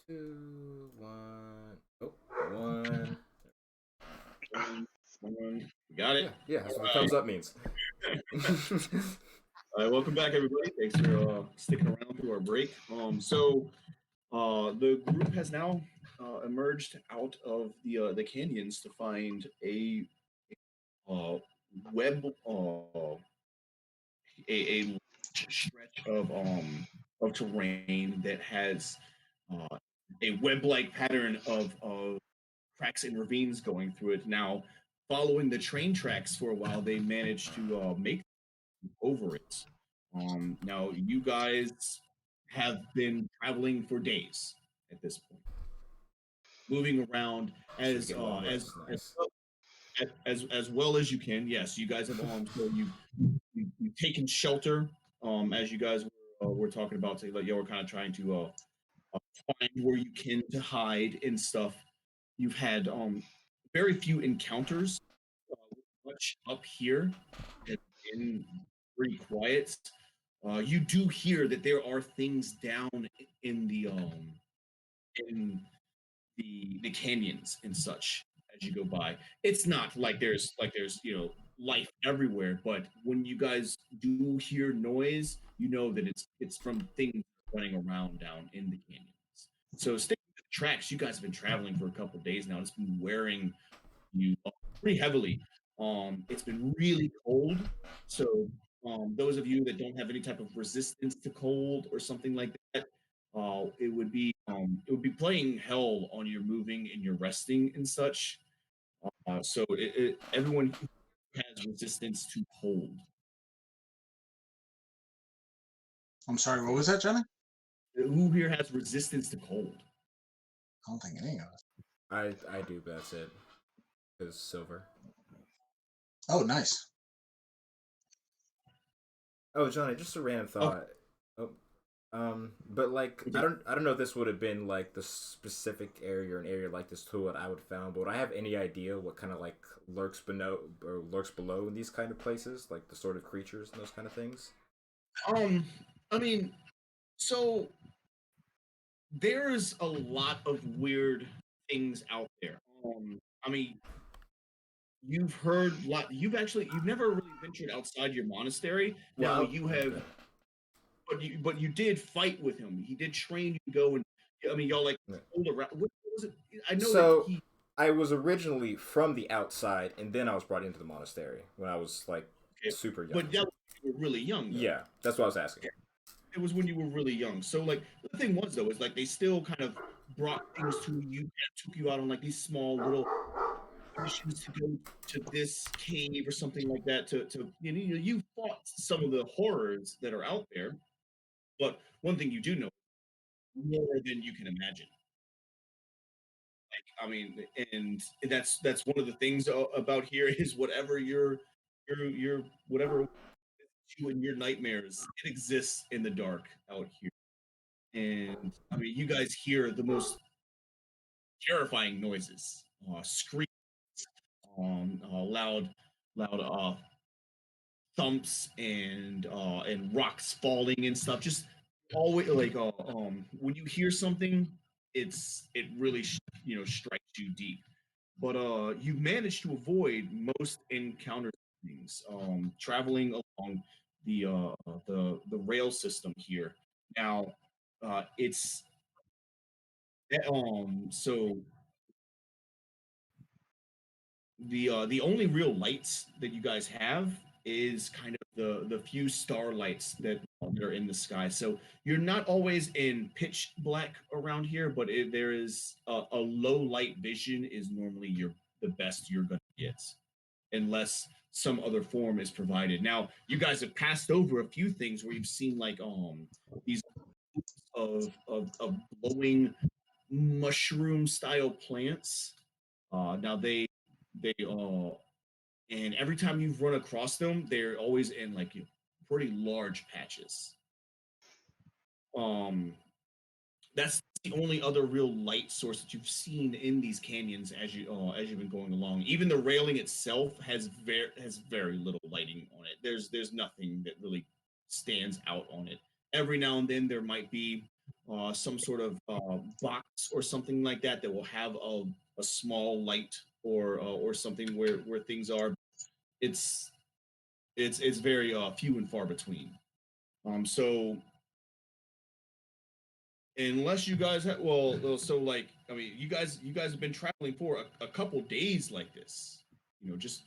2, 1. Oh, 1. Someone got it. Yeah, that's what the All thumbs up means. Welcome back, everybody. Thanks for sticking around through our break. The group has now emerged out of the canyons to find a uh, web a stretch of terrain that has uh, a web-like pattern of cracks and ravines going through it. Now, following the train tracks for a while, they managed to make over it. Now, you guys have been traveling for days at this point, moving around So we get long rest. Nice. as well as you can. Yes, you guys have so you've taken shelter as you guys were talking about. So, like, you were kind of trying to find where you can to hide and stuff. You've had very few encounters. Much up here has been pretty quiet. You do hear that there are things down in the canyons and such as you go by. It's not like there's life everywhere, but when you guys do hear noise, you know that it's from things running around down in the canyons. So sticking to the tracks, you guys have been traveling for a couple of days now. It's been wearing you pretty heavily. It's been really cold, so those of you that don't have any type of resistance to cold or something like that, it would be playing hell on your moving and your resting and such. Everyone who has resistance to cold. I'm sorry, what was that, Johnny? Who here has resistance to cold? I don't think any of us. I do, but that's it. Because silver. Oh, nice. Oh, Johnny, just a random thought. But like I don't know if this would have been like the specific area or an area like this to what I would have found, but would I have any idea what kind of like lurks below in these kind of places, like the sort of creatures and those kind of things? I mean, so there's a lot of weird things out there. I mean, you've heard a lot. You've never really ventured outside your monastery. Now Well, you have, but you did fight with him. He did train you to go and. I mean, y'all like pulled around. What was it? I know that so he. I was originally from the outside, and then I was brought into the monastery when I was like super young. But that was when you were really young. Though. Yeah, that's what I was asking. It was when you were really young. So like the thing was though is like they still kind of brought things to you and took you out on like these small little missions to go to this cave or something like that to you fought some of the horrors that are out there. But one thing you do know more than you can imagine. Like I mean, and that's one of the things about here is whatever your whatever you and your nightmares, it exists in the dark out here. And I mean, you guys hear the most terrifying noises, screams, loud thumps, and rocks falling and stuff. Just always like when you hear something, it really strikes you deep. But you managed to avoid most encounter things, traveling along the rail system here. Now, it's so the only real lights that you guys have is kind of the few starlights that are in the sky. So you're not always in pitch black around here, but there is a low light vision is normally the best you're gonna get, unless some other form is provided. Now you guys have passed over a few things where you've seen like these of glowing mushroom style plants. Now they and every time you've run across them, they're always in like pretty large patches. Um, that's the only other real light source that you've seen in these canyons as you've been going along. Even the railing itself has very little lighting on it. There's nothing that really stands out on it. Every now and then there might be some sort of box or something like that that will have a small light or something where things are. It's it's very few and far between. So unless you guys have, so like, I mean, you guys have been traveling for a couple days like this, just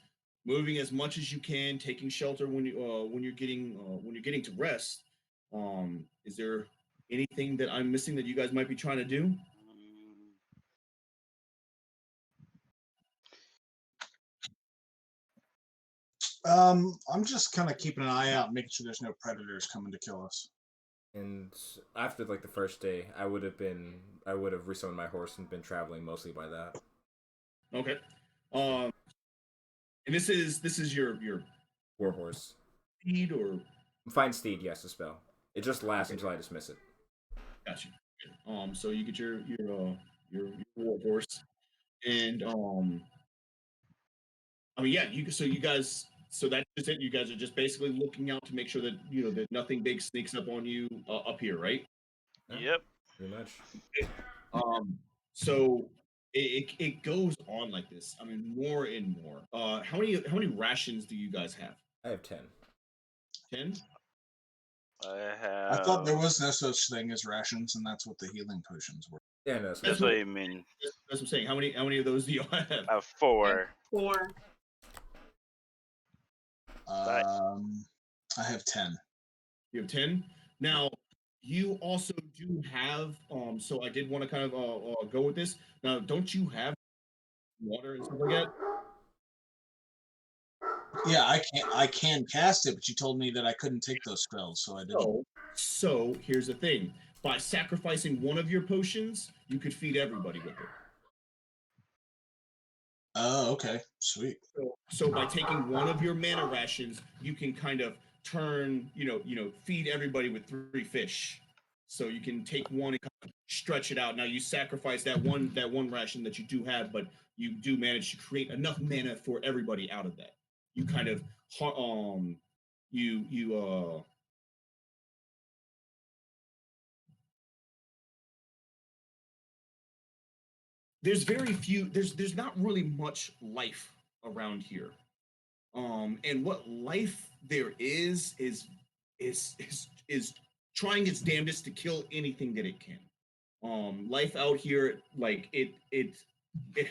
moving as much as you can, taking shelter when you're getting to rest. Is there anything that I'm missing that you guys might be trying to do? Mm, I'm just kind of keeping an eye out, making sure there's no predators coming to kill us. And after like the first day, I would have resummoned my horse and been traveling mostly by that. Okay. Um, and this is your Warhorse. speed or Find steed, yes, a spell. It just lasts okay, until I dismiss it. got you. So you get your war horse, and I mean, yeah, you guys, so that's just it. You guys are just basically looking out to make sure that that nothing big sneaks up on you up here, right? Yeah, yep. pretty much. Um, so it goes on like this. I mean, more and more. How many rations do you guys have? I have 10. 10? I thought there have. was no such thing as rations, and that's what the healing potions were. Yeah, no, so That's That's what what you mean. that's what I'm saying. How many of those do you have? I have 4. 4. But I have 10. You have 10. Now you also do have so I did want to kind of go with this. Now, don't you have water and stuff like that? Yeah, I can cast it, but you told me that I couldn't take those spells, so I didn't. So here's the thing. By sacrificing one of your potions, you could feed everybody with it. Oh, okay, sweet. So by taking one of your mana rations, you can kind of turn, feed everybody with 3 fish. So you can take one and kind of stretch it out. Now you sacrifice that one ration that you do have, but you do manage to create enough mana for everybody out of that. You kind of you there's not really much life around here. And what life there is trying its damnedest to kill anything that it can. Life out here, like it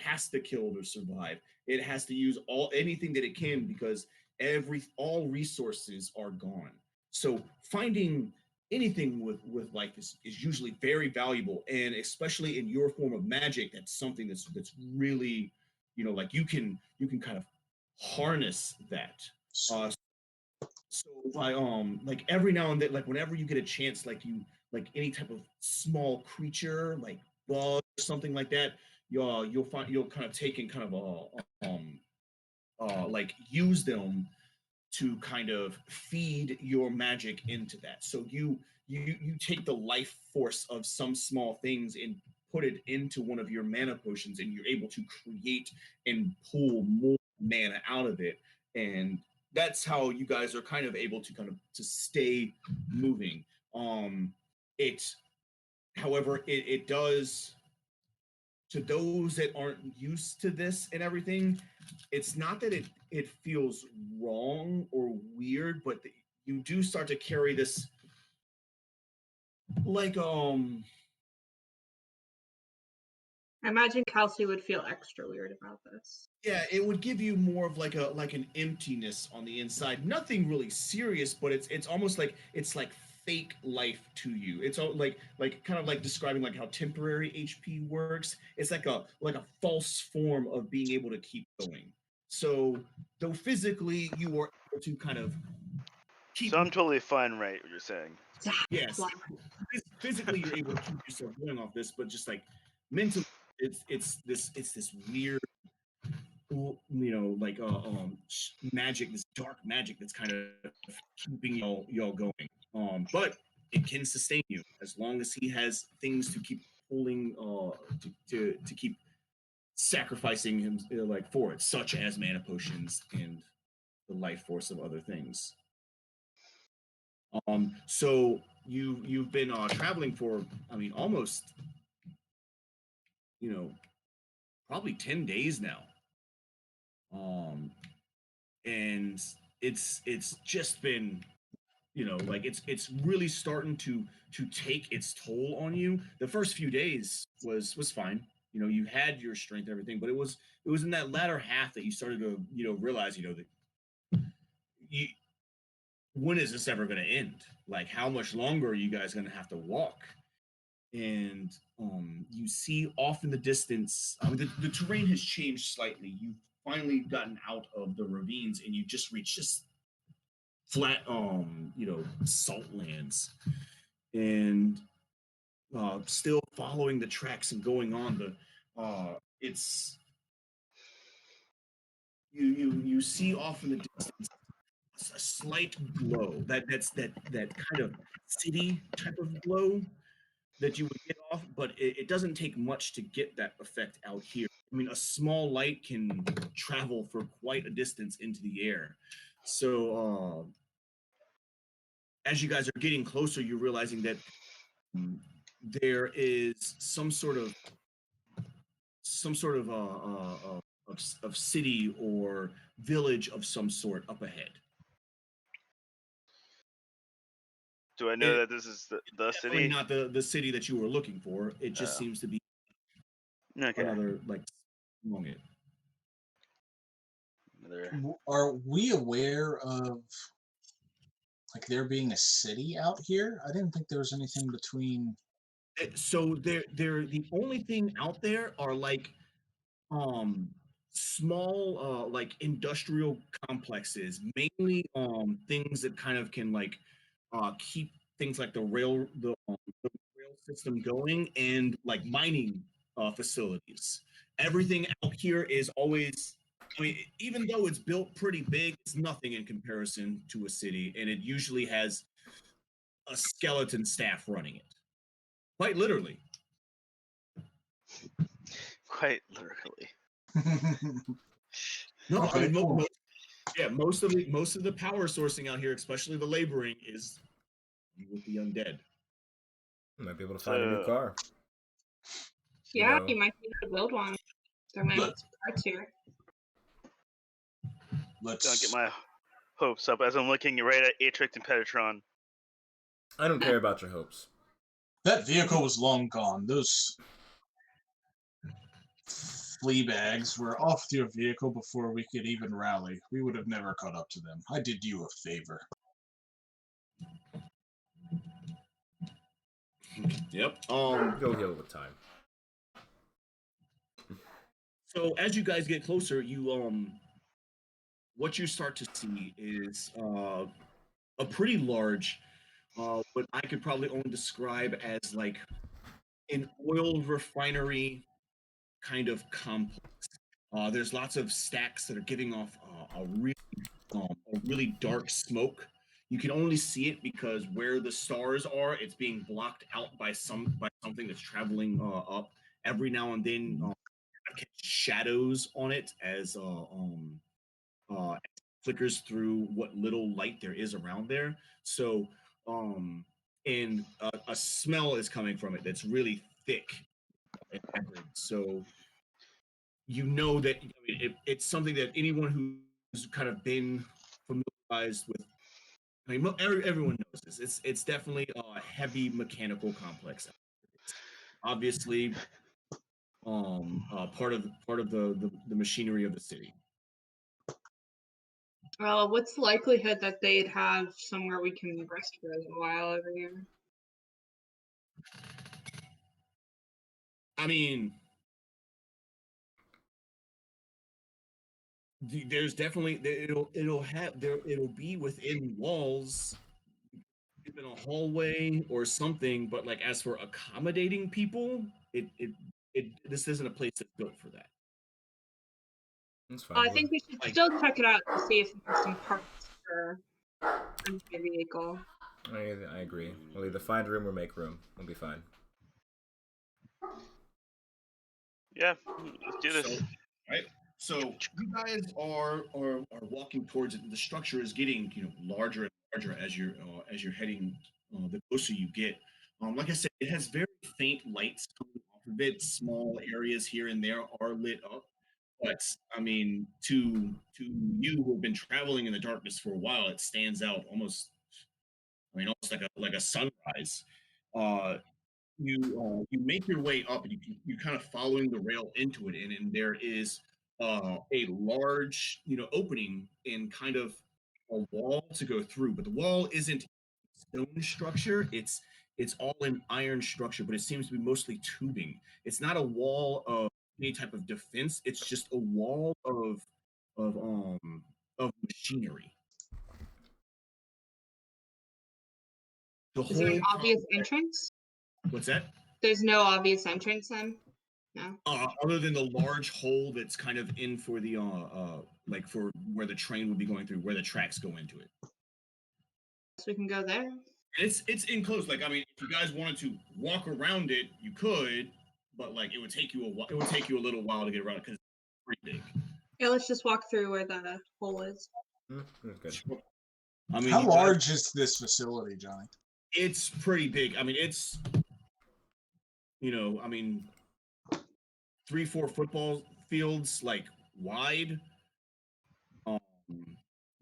has to kill to survive. It has to use anything that it can because all resources are gone. So finding anything with life is usually very valuable, and especially in your form of magic, that's something that's really, like you can kind of harness that. Uh, so by like every now and then, like whenever you get a chance, like any type of small creature, like bug or something like that, you'll kind of take and kind of like use them to kind of feed your magic into that. So you take the life force of some small things and put it into one of your mana potions, and you're able to create and pull more mana out of it. And that's how you guys are kind of able to to stay moving. It However, it does, to those that aren't used to this and everything, it's not that it feels wrong or weird, but you do start to carry this, like I imagine Kelsey would feel extra weird about this. yeah, it would give you more of like an emptiness on the inside. Nothing really serious, but it's almost like it's like fake life to you. It's all like kind of like describing like how temporary HP works. It's like a false form of being able to keep going. So though physically you are able to kind of keep, So I'm totally fine, right? What you're saying. yes, physically you're able to keep yourself going off this, but just like mentally, it's this weird, like magic, this dark magic that's kind of keeping y'all going. But it can sustain you as long as he has things to keep pulling, to keep sacrificing him, like for it, such as mana potions and the life force of other things. So you've been traveling for, I mean, almost, you know, probably 10 days now. And it's just been, like it's really starting to take its toll on you. The first few days was fine. You had your strength and everything, but it was in that latter half that you started to, realize, that you, when is this ever going to end? Like, how much longer are you guys going to have to walk? And you see off in the distance, the terrain has changed slightly. You've finally gotten out of the ravines, and you just reached just flat, salt lands, and still following the tracks and going on it's you see off in the distance a slight glow, that kind of city type of glow that you would get off, but it doesn't take much to get that effect out here. I mean, a small light can travel for quite a distance into the air. So as you guys are getting closer, you're realizing that there is some sort of city or village of some sort up ahead. Do I know that this is the Definitely city? not the city that you were looking for. It just seems to be Okay. another, like, along it. Are we aware of like there being a city out here? I didn't think there was anything between. So they're the only thing out there are like small like industrial complexes, mainly things that kind of can like keep things like the rail system going, and like mining facilities. Everything out here is always, I mean, even though it's built pretty big, it's nothing in comparison to a city, and it usually has a skeleton staff running it, quite literally. Quite literally. No, I Okay, mean, cool. most of the power sourcing out here, especially the laboring, is with the undead. Might be able to find a new car. Yeah, know. you might be able to build one. There might be But- some parts here. Don't Let's. get my hopes up as I'm looking right at Atrix and Petatron. I don't care about your hopes. That vehicle was long gone. Those flea bags were off your vehicle before we could even rally. We would have never caught up to them. I did you a favor. Yep. Go heal with time. So as you guys get closer, what you start to see is a pretty large, what I could probably only describe as like an oil refinery kind of complex. There's lots of stacks that are giving off a really dark smoke. You can only see it because where the stars are, it's being blocked out by something that's traveling up. Every now and then, catch shadows on it as flickers through what little light there is around there. So, and a smell is coming from it that's really thick and acrid. So you know that, I mean, it's something that anyone who's kind of been familiarized with. I mean, everyone knows this. It's definitely a heavy mechanical complex. It's obviously part of the machinery of the city. Well, what's the likelihood that they'd have somewhere we can rest for a little while over here? I mean, there's definitely it'll be within walls, in a hallway or something. But like, as for accommodating people, this isn't a place that's built for that. That's fine. I think we should still check it out to see if there's some parts for the vehicle. I agree. We'll either find room or make room. We'll be fine. Yeah, let's do this. So, right. So you guys are walking towards it. The structure is getting larger and larger as you're heading the closer you get. Like I said, it has very faint lights coming off of it. Small areas here and there are lit up, but I mean, to you who have been traveling in the darkness for a while, it stands out almost. I mean, almost like a sunrise. Uh, you make your way up, and you kind of following the rail into it, and there is a large opening in kind of a wall to go through, but the wall isn't stone structure. It's all in iron structure, but it seems to be mostly tubing. It's not a wall of any type of defense. It's just a wall of um of machinery. The Is there an whole obvious entrance? what's that? There's no obvious entrance then? No. Other than the large hole that's kind of in for the like for where the train would be going through, where the tracks go into it. So we can go there. And it's enclosed. Like I mean, if you guys wanted to walk around it, you could, but like it would take you it would take you a little while to get around it because it's pretty big. Yeah, let's just walk through where the hole is. Good. I mean, How large is this facility, Johnny? it's pretty big. I mean, it's I mean, 3-4 football fields like wide. Um,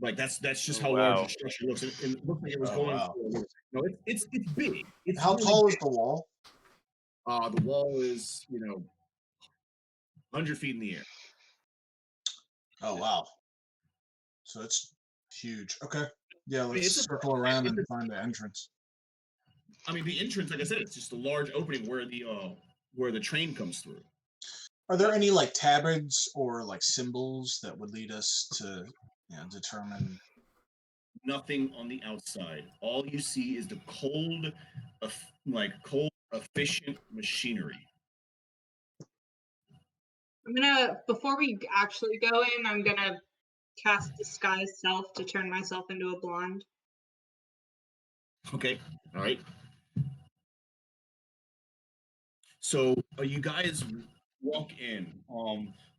like that's just Oh, how large wow. the structure looks. And it looked like it was Oh, going wow. for. No, it's big. It's How really tall is big. the wall? The wall is 100 feet in the air. Oh, wow. So it's huge. Okay. Yeah, mean, let's it's a- circle around it's and a- find the entrance. I mean, the entrance, like I said, it's just a large opening where the train comes through. Are there any like tabards or like symbols that would lead us to determine? Nothing on the outside. All you see is the cold, efficient machinery. Before we actually go in, I'm gonna cast Disguise Self to turn myself into a blonde. Okay, all right. So you guys walk in.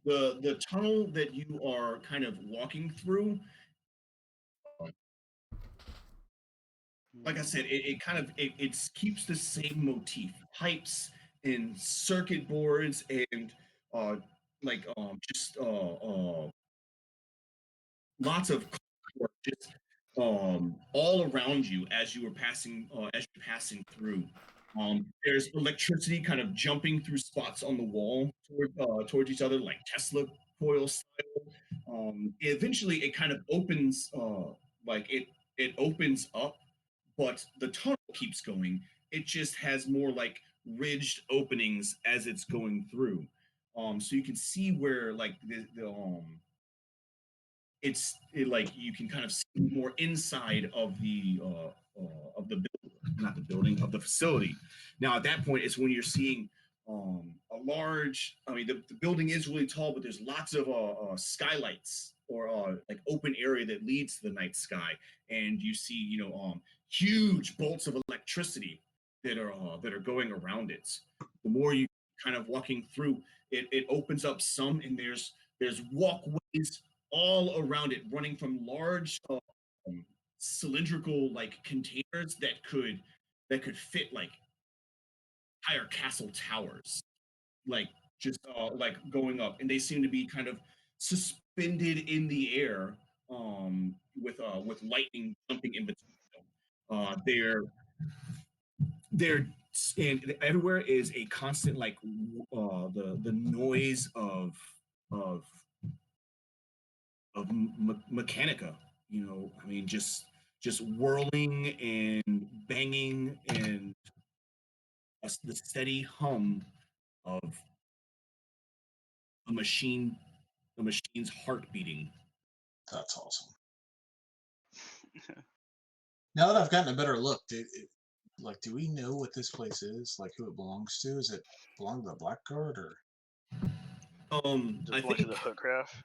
The tunnel that you are kind of walking through, like I said, it kind of it keeps the same motif, pipes and circuit boards and uh like just lots of clockwork just all around you as you're passing through. There's electricity kind of jumping through spots on the wall towards each other, like Tesla coil style. Eventually, it kind of opens, like it opens up, but the tunnel keeps going. It just has more like ridged openings as it's going through. So you can see where like like you can kind of see more inside of the not the building of the facility. Now at that point, it's when you're seeing a large. I mean, the building is really tall, but there's lots of skylights or like open area that leads to the night sky, and you see huge bolts of electricity that are going around it. The more you kind of walking through, it opens up some, and there's walkways all around it, running from large cylindrical like containers that could fit like higher castle towers, like just like going up, and they seem to be kind of suspended in the air with lightning jumping in between them. They're and everywhere is a constant like the noise of mechanica. I mean, just whirling and banging and the steady hum of a machine, the machine's heart beating. That's awesome. Now that I've gotten a better look, do we know what this place is? Like who it belongs to? Is it belong to the Blackguard or? I Just went to think the hookcraft.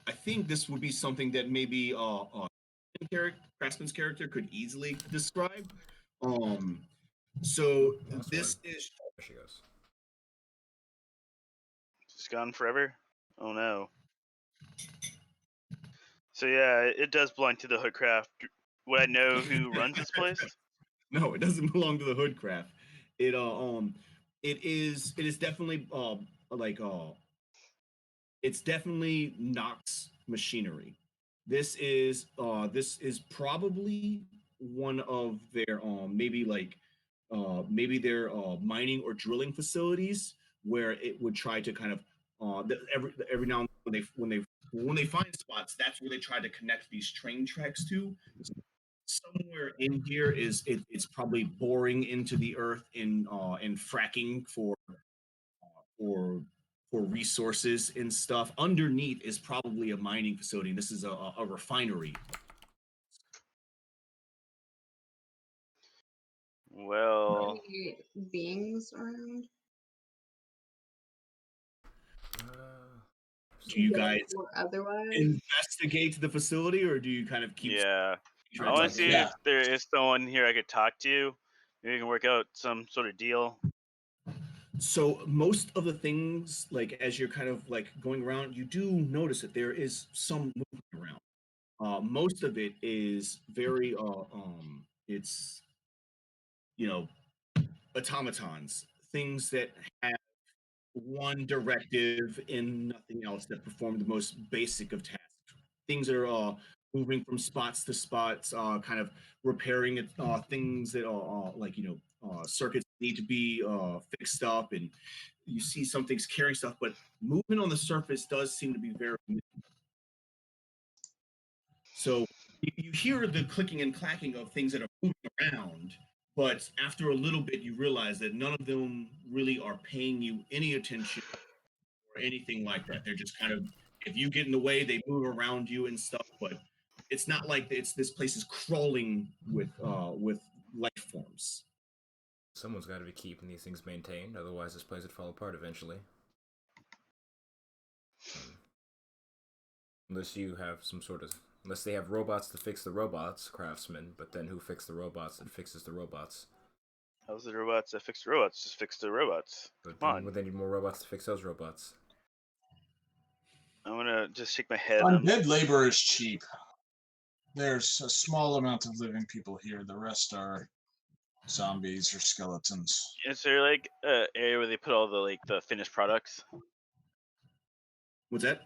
I think this would be something that maybe Craftsman's character could easily describe. So this is There she goes. Just gone forever. Oh no. So yeah, it does belong to the hookcraft Would I know who runs this place? No, it doesn't belong to the Hoodcraft. It is definitely like it's definitely Knox machinery. This is probably one of their maybe their mining or drilling facilities where it would try to kind of every now and then when they find spots, that's where they try to connect these train tracks to. Somewhere in here it's probably boring into the earth in fracking for for resources and stuff. Underneath is probably a mining facility. This is a refinery. Well, Any beings around? Uh, Do you Dead guys or otherwise? investigate the facility, or do you kind of keep? yeah. I track want of to see it? Yeah. if there is someone here I could talk to. Maybe we can work out some sort of deal. So most of the things, like as you're kind of like going around, you do notice that there is some movement around. Most of it is very it's you know automatons, things that have one directive and nothing else, that perform the most basic of tasks. Things that are moving from spots to spots, kind of repairing it, things that are circuits need to be fixed up, and you see some things carrying stuff, but movement on the surface does seem to be very minimal. So you hear the clicking and clacking of things that are moving around, but after a little bit, you realize that none of them really are paying you any attention or anything like that. They're just kind of, if you get in the way, they move around you and stuff. But it's not like this place is crawling with life forms. Someone's got to be keeping these things maintained, otherwise this place would fall apart eventually. Unless you have some sort of, unless they have robots to fix the robots, craftsmen. But then who fixes the robots and fixes the robots? How's the robots that fix the robots? Just fix the robots. But Come then on. would they need more robots to fix those robots? I'm gonna just shake my head. Undead labor is cheap. There's a small amount of living people here. The rest are zombies or skeletons. Is there like an area where they put all the finished products? What's that?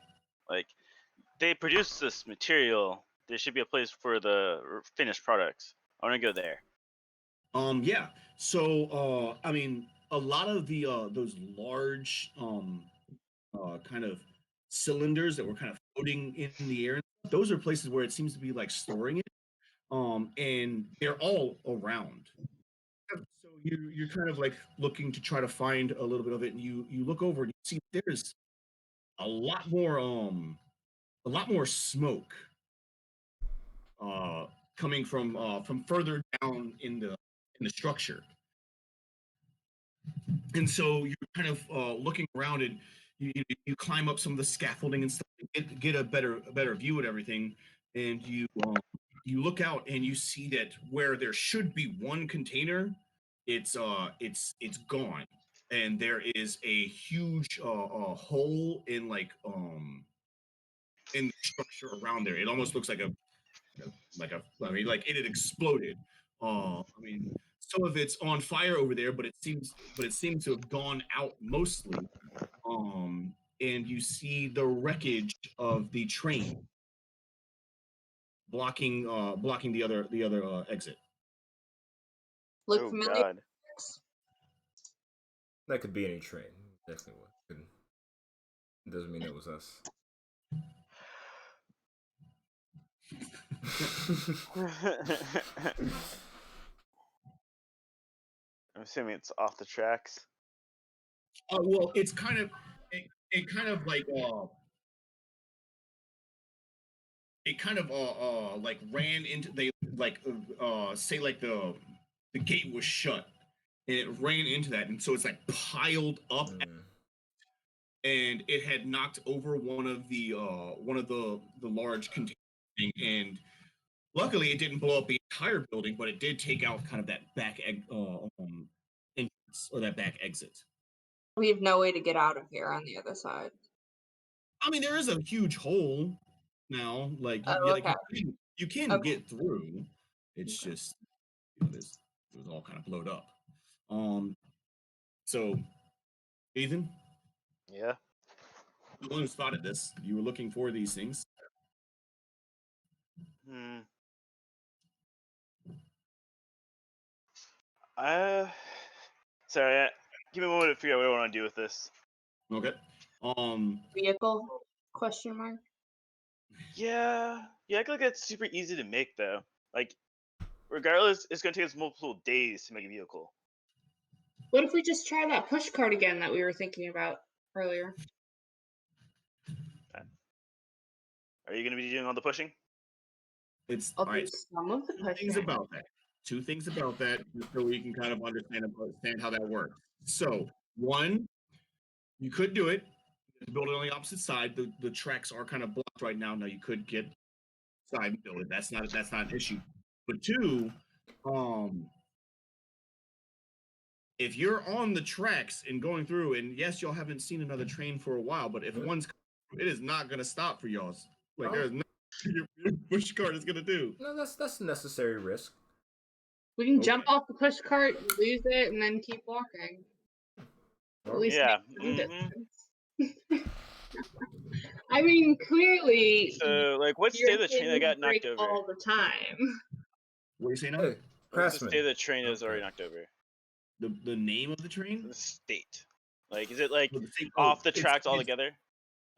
Like they produce this material. There should be a place for the finished products. I want to go there. Yeah. So I mean, a lot of the those large kind of cylinders that were kind of floating in the air, those are places where it seems to be like storing it. And they're all around. So you're kind of like looking to try to find a little bit of it, and you look over and you see there's a lot more smoke uh coming from further down in the structure. And so you're kind of looking around, and you climb up some of the scaffolding and stuff, get a better view at everything, and you look out and you see that where there should be one container, it's gone, and there is a huge hole in the structure around there. It almost looks like I mean, like it had exploded. I mean, some of it's on fire over there, but it seems to have gone out mostly. And you see the wreckage of the train blocking the other exit. Look Oh familiar? God. That could be any train. Definitely would. It doesn't mean it was us. I'm assuming it's off the tracks. Well, it's kind of it kind of like it kind of like ran into they like say like the gate was shut, and it ran into that, and so it's like piled up, and it had knocked over one of the large containers, and luckily it didn't blow up the entire building, but it did take out kind of that entrance, or that back exit. We have no way to get out of here on the other side. I mean, there is a huge hole now. Like Oh, okay. you can Okay. get through. It's just this it was all kind of blowed up. So Ethan, Yeah. the one who spotted this, you were looking for these things. Hmm. Sorry. Give me a moment to figure out what I want to do with this. Okay. Vehicle? Question mark. Yeah. I feel like that's super easy to make though. Like, regardless, it's gonna take us multiple days to make a vehicle. What if we just try that push cart again that we were thinking about earlier? Are you gonna be doing all the pushing? It's I'll all do right. some of the Two things pushing. about that. Two things about that, just so we can kind of understand how that works. So, one, you could do it. You have to build it on the opposite side. The tracks are kind of blocked right now. Now you could get side and build it. That's not an issue. But two, if you're on the tracks and going through, and yes, y'all haven't seen another train for a while, but if one's, it is not going to stop for y'all. Like there's no your push cart is going to do. No, that's a necessary risk. We can Okay. jump off the push cart, lose it, and then keep walking. At least Yeah. make some distance. I mean, clearly, So, like, what's the your state of the train that things got break knocked over? all the time. What are you saying now? Hey, What's the Craftsman. state of the train is already Okay. knocked over? The name of the train? The state. Like, is it like Well, the same- off the it's- tracks it's- altogether?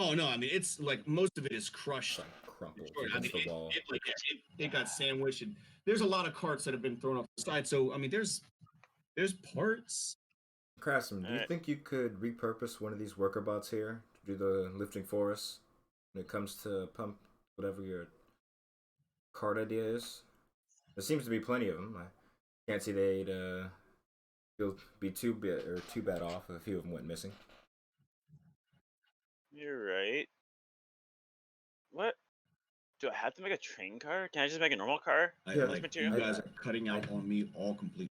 Oh no, I mean it's like most of it is crushed. Like crumpled I mean, against the wall. it got sandwiched, and there's a lot of carts that have been thrown off the side. So I mean, there's parts. Craftsman, do you Alright. think you could repurpose one of these worker bots here to do the lifting for us when it comes to pump whatever your cart idea is? There seems to be plenty of them. I can't see they'd be too bad off if a few of them went missing. You're right. What? Do I have to make a train car? Can I just make a normal car? Yeah, Like material? you guys are cutting out on me all completely.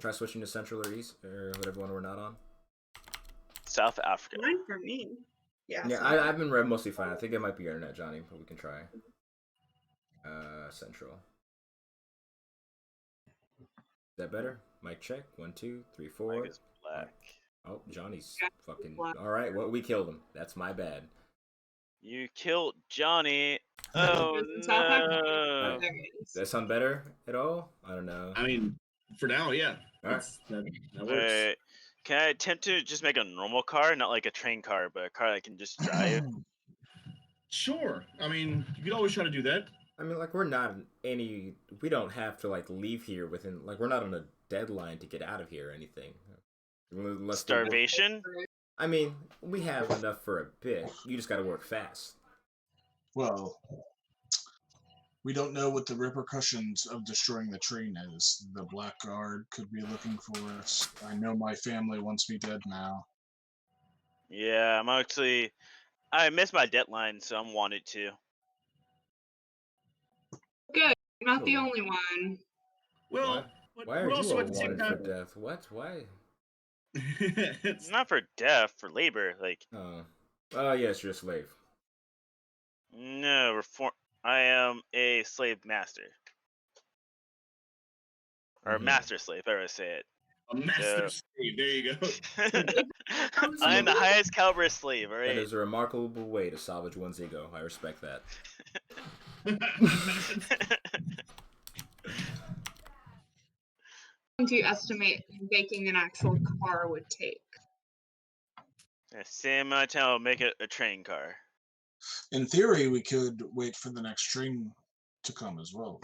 Try switching to Central or East or whatever one we're not on. South Africa. Fine for me. Yeah. Yeah, so- I've been read mostly fine. I think it might be internet, Johnny, but we can try. Central. Is that better? Mic check. 1, 2, 3, 4. Mike is black. Oh, Johnny's Yeah, fucking. black. All right, well, we killed him. That's my bad. You killed Johnny. Oh It's in South Africa. no. There it is. Does that sound better at all? I don't know. I mean, for now, yeah. All right. That works. Alright. Can I attempt to just make a normal car, not like a train car, but a car I can just drive? Sure. I mean, you could always try to do that. I mean, like, we're not we don't have to, like, leave here within, like, we're not on a deadline to get out of here or anything. Unless Starvation? I mean, we have enough for a bit. You just gotta work fast. Well, we don't know what the repercussions of destroying the train is. The Blackguard could be looking for us. I know my family wants me dead now. Yeah, I missed my deadline, so I'm wanted to. Good. You're not the Cool. only one. Well, Why are but you also all at the same wanted for time, death? What? Why? it's, Not for death, for labor. Like, Oh, yes, you're a slave. no, I am a slave master. Or Mhm. master slave, if I ever say it. a master So- slave. There you go. I am the highest caliber slave, That alright? is a remarkable way to salvage one's ego. I respect that. Do you estimate making an actual car would take? The same amount of time I'll make it a train car. In theory, we could wait for the next train to come as well.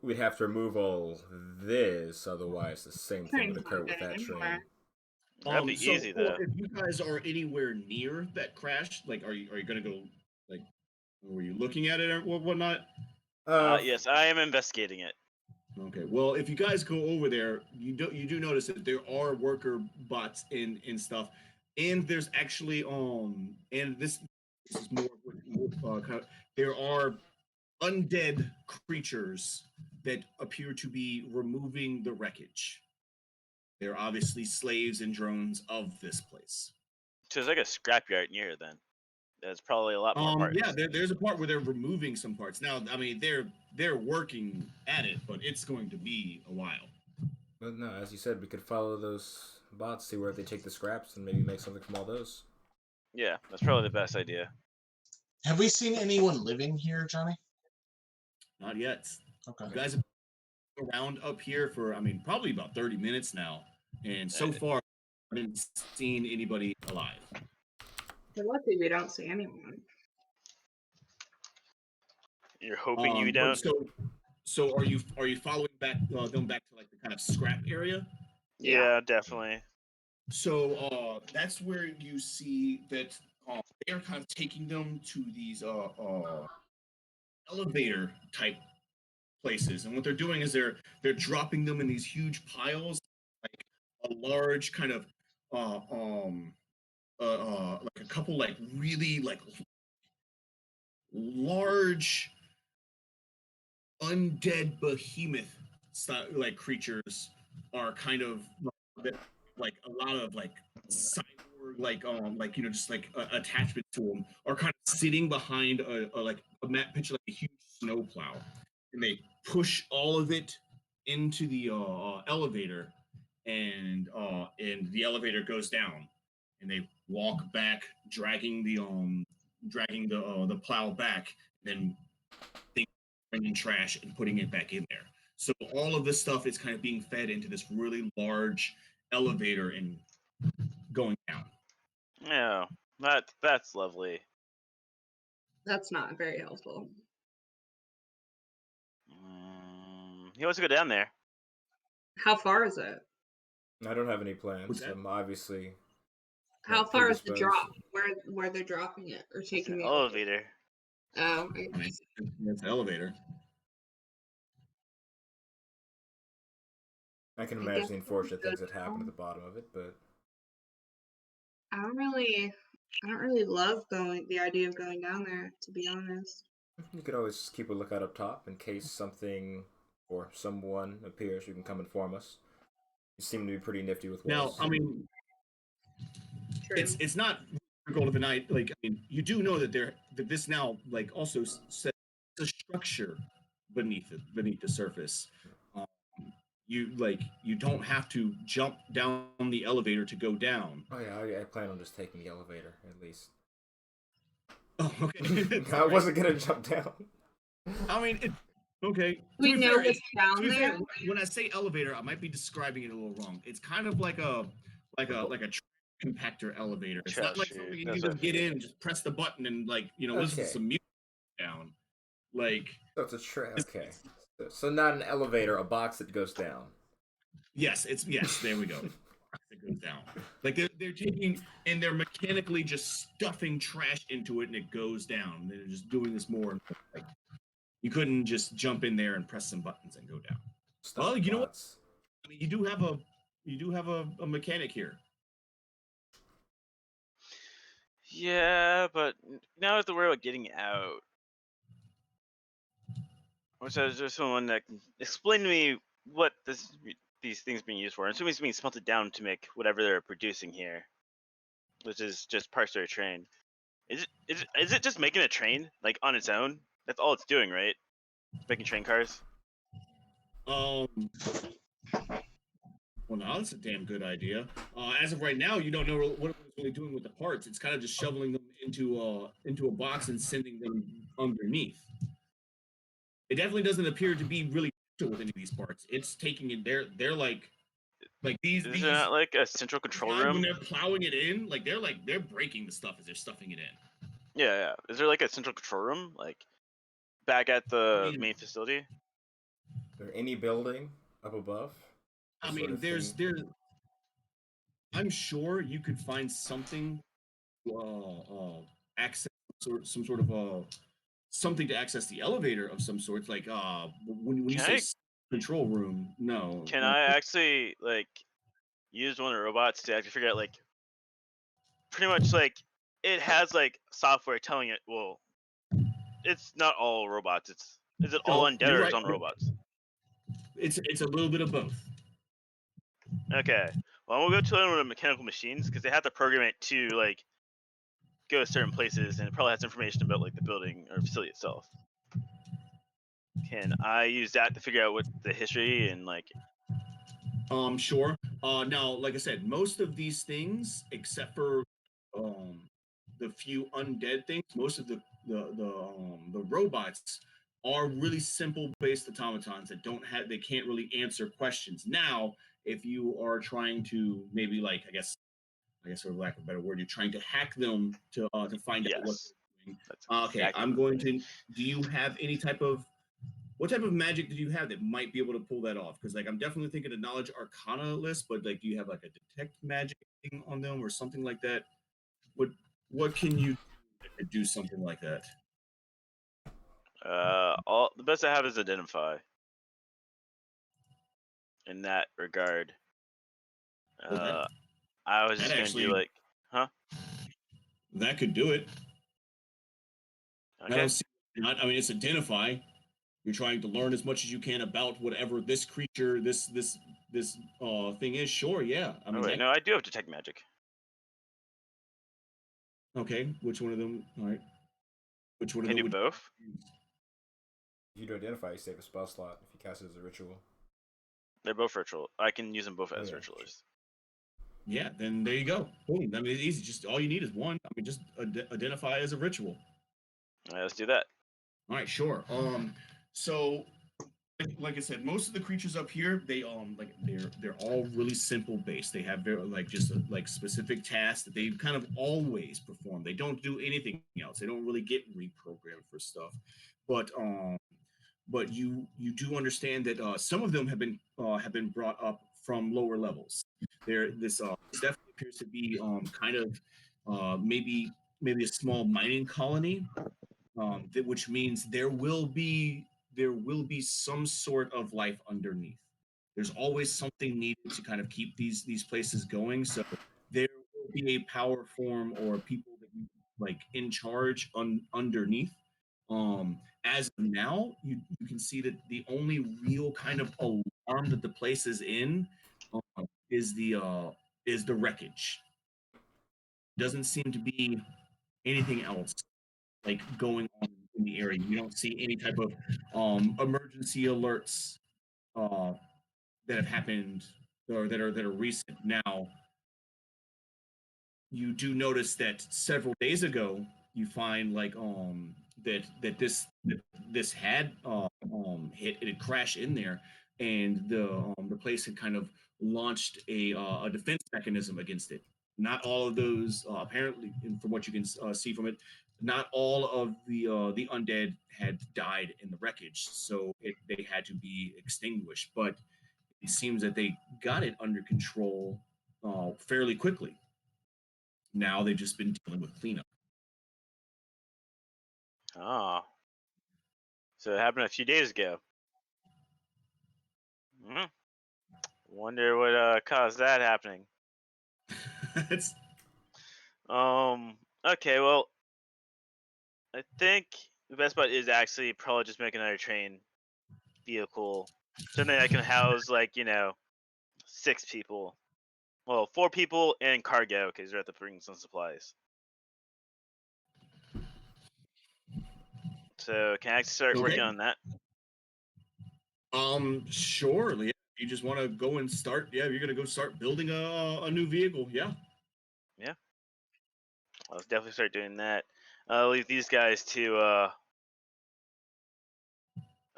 We'd have to remove all this, otherwise the same thing Train's would occur not with that going train. anywhere. That'd be So, easy, Cole, though. if you guys are anywhere near that crash, like, are you gonna go? Like, were you looking at it or whatnot? Yes, I am investigating it. Okay. Well, if you guys go over there, you do notice that there are worker bots and stuff, and there's actually and this is more kind of, there are undead creatures that appear to be removing the wreckage. They're obviously slaves and drones of this place. So it's like a scrapyard near then. There's probably a lot more parts. Yeah, there's a part where they're removing some parts. Now, I mean, they're working at it, but it's going to be a while. But no, as you said, we could follow those bots, see where they take the scraps, and maybe make something from all those. Yeah, that's probably the best idea. Have we seen anyone living here, Johnny? Not yet. Okay. You guys have been around up here for, I mean, probably about 30 minutes now, and so far, I haven't seen anybody alive. We're lucky we don't see anyone. You're hoping you don't. So are you following back, going back to like the kind of scrap area? Yeah, definitely. So that's where you see that they are kind of taking them to these elevator type places, and what they're doing is they're dropping them in these huge piles, like a large kind of like a couple like really like large undead behemoth style, like creatures are kind of like a lot of like cyborg like you know just like attachment to them are kind of sitting behind a like a map picture like a huge snowplow, and they push all of it into the elevator, and the elevator goes down, and they walk back dragging the plow back, then bringing trash and putting it back in there. So all of this stuff is kind of being fed into this really large elevator and going down. Yeah, that's lovely. That's not very helpful. He wants to go down there. How far is it? I don't have any plans. What's that? I'm obviously How far is the predisposed. drop? Where they're dropping it or It's taking an the elevator. Oh, I mean, it's an elevator. I can I imagine guess the we unfortunate could things that happen go. at the bottom of it, but I don't really love the idea of going down there, to be honest. you could always keep a lookout up top in case something or someone appears. You can come inform us. You seem to be pretty nifty with Now, walls. I mean, True. it's not difficult of a night. Like, I mean, you do know that this now like also says a structure beneath the surface. You don't have to jump down the elevator to go down. Oh yeah, I plan on just taking the elevator at least. Oh, okay. I wasn't gonna jump down. I mean, okay. We To be know fair, what's down to be fair, there. when I say elevator, I might be describing it a little wrong. It's kind of like a compactor elevator. It's not like Chassis. something you That's can what just get in and just press the button and like listen to Okay. some music down. Like So it's a okay. So not an elevator, a box that goes down. yes, there we go. It goes down. Like they're taking and they're mechanically just stuffing trash into it and it goes down. They're just doing this more and more. Like, you couldn't just jump in there and press some buttons and go down. Well, you know what? I mean, you do have a mechanic here. Yeah, but now I have to worry about getting out. Which is just someone that can explain to me what these things being used for. I'm assuming it's being smelted down to make whatever they're producing here, which is just parts of a train. Is it just making a train like on its own? That's all it's doing, right? It's making train cars. Well, now that's a damn good idea. As of right now, you don't know what it's really doing with the parts. It's kind of just shoveling them into a box and sending them underneath. It definitely doesn't appear to be really with any of these parts. It's taking it. They're like these. Is there not like a central control room? When they're plowing it in, they're breaking the stuff as they're stuffing it in. Yeah. Is there like a central control room like back at the main facility? Is there any building up above? I mean, there's. I'm sure you could find something, access some sort of something to access the elevator of some sort. Like when you say control room, no. Can I actually like use one of the robots to actually figure out like pretty much like it has like software telling it? Well, it's not all robots. Is it all undead or it's on robots? It's a little bit of both. Okay. Well, we'll go to one of the mechanical machines because they have to program it to like go to certain places, and it probably has information about like the building or facility itself. Can I use that to figure out what the history and like? Sure. Now, like I said, most of these things, except for um, the few undead things, most of the robots are really simple based automatons that they can't really answer questions. Now, if you are trying to maybe like I guess for lack of a better word, you're trying to hack them to find out what Yes, they're doing. that's Okay, exactly I'm what I'm going thinking. to. Do you have any type of what type of magic do you have that might be able to pull that off? Because like I'm definitely thinking a knowledge arcana list, but like do you have like a detect magic thing on them or something like that? What what can you do something like that? All the best I have is identify. In that regard, Well, I was that just gonna do actually like, huh? that could do it. I don't Okay. see not. I mean, it's identify. You're trying to learn as much as you can about whatever this creature, this thing is. Sure, yeah. I Oh mean wait, that. no, I do have detect magic. Okay, which one of them? All right, which one of Can I them do would both? you use? If you do identify, you save a spell slot if you cast it as a ritual. They're both ritual. I can use them both Oh as yeah. ritualists. Yeah, then there you go. Boom. I mean, it's easy. Just all you need is one. I mean, just identify as a ritual. All right, let's do that. All right, sure. So like I said, most of the creatures up here, they're all really simple based. They have very like just like specific tasks that they kind of always perform. They don't do anything else. They don't really get reprogrammed for stuff. But you do understand that some of them have been brought up from lower levels. This definitely appears to be kind of maybe a small mining colony, which means there will be some sort of life underneath. There's always something needed to kind of keep these places going. So there will be a power form or people that you like in charge underneath. As of now, you can see that the only real kind of alarm that the place is in is the wreckage. Doesn't seem to be anything else like going on in the area. You don't see any type of emergency alerts uh, that have happened or that are recent. Now, you do notice that several days ago, you find like that this had hit it had crashed in there, and the place had kind of launched a defense mechanism against it. Not all of those apparently, and from what you can see from it, not all of the undead had died in the wreckage, so they had to be extinguished. But it seems that they got it under control fairly quickly. Now they've just been dealing with cleanup. Oh, so it happened a few days ago. Hmm. Wonder what caused that happening. It's Okay, well, I think the best bet is actually probably just make another train vehicle, something that can house like 6 people. Well, 4 people and cargo because you have to bring some supplies. So can I actually start okay. working on that? Sure. Yeah. You just want to go and start. Yeah, you're gonna go start building a new vehicle. Yeah. Yeah, I'll definitely start doing that. I'll leave these guys to. Oh,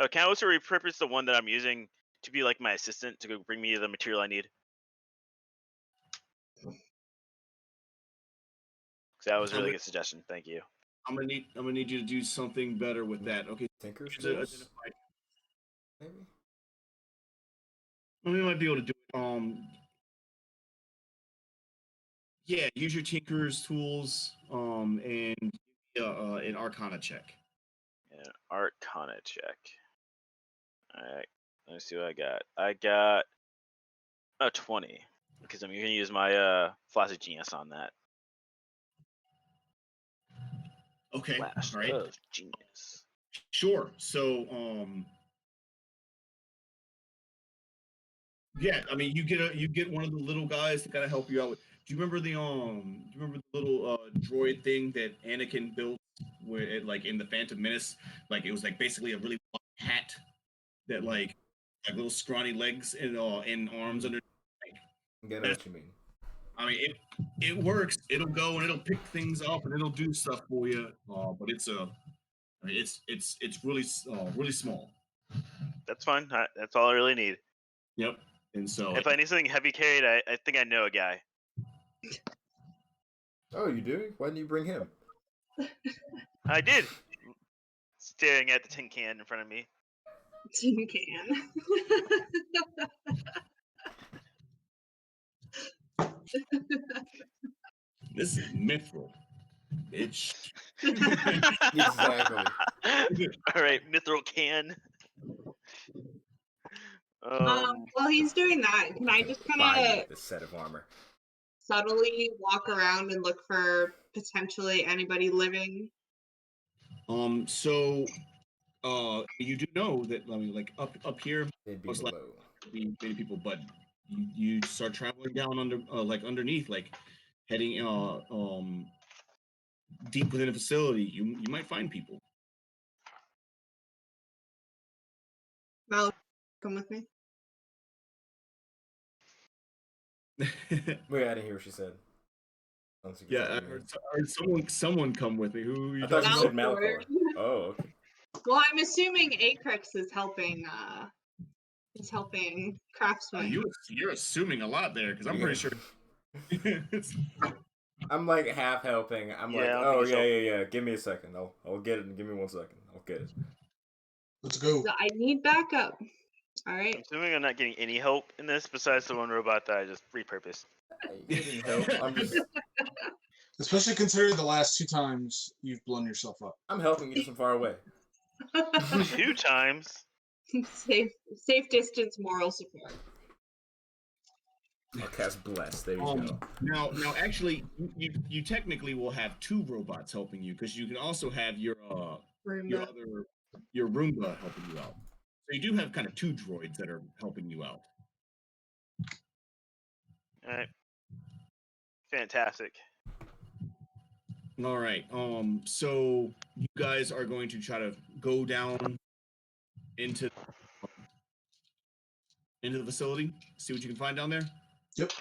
can I also repurpose the one that I'm using to be like my assistant to go bring me the material I need? Because that was a I'm really gonna good suggestion. Thank you. I'm gonna need you to do something better with that. Okay. Tinker's Use a tools, identified. maybe. We might be able to do it. Yeah. Use your tinker's tools. And an Arcana check. An Arcana check. All right. Let's see what I got. I got a 20 because I'm gonna use my Flaccid Genius on that. Okay. Flash All right. of Genius. Sure. So yeah, I mean, you get one of the little guys to kind of help you out with. Do you remember the little droid thing that Anakin built, where it, like in the Phantom Menace, like it was like basically a really long hat that like little scrawny legs and arms under. I know That's, what you mean. I mean, it works. It'll go and it'll pick things up and it'll do stuff for you. But I mean, it's really really small. That's fine. That's all I really need. Yep. And so If I need something heavy carried, I think I know a guy. Oh, you do? Why didn't you bring him? I did. Staring at the tin can in front of me. Tin can. this is mithril, bitch. Exactly. All right, mithril can. While he's doing that, can I just Buy kind you of this set of armor. subtly walk around and look for potentially anybody living? So you do know that, I mean, like up here, They'd be most likely below. be many people, but you start traveling down like underneath, like heading deep within a facility, you might find people. Well, come with me. Wait, I didn't hear what she said. Yeah, I heard someone come with me. Who are you I thought talking you said about? Malcor. Oh, okay. Well, I'm assuming Acrix is helping. Craftsman. You're assuming a lot there, because I'm pretty sure. I'm like half helping. I'm Yeah, I like, don't oh think he's yeah. Give me a second. I'll get it. Give me 1 second. I'll get it. Let's go. So I need backup. All I'm right. assuming I'm not getting any help in this besides the one robot that I just repurposed. You didn't help. I'm just. Especially considering the last 2 times you've blown yourself up. I'm helping you just from far away. 2 times. safe distance moral support. I'll cast bless. There you go. Now, actually, you technically will have 2 robots helping you, because you can also have your Roomba. Roomba helping you out. So you do have kind of 2 droids that are helping you out. All right. Fantastic. All right. So you guys are going to try to go down into the facility, see what you can find down there. Yep.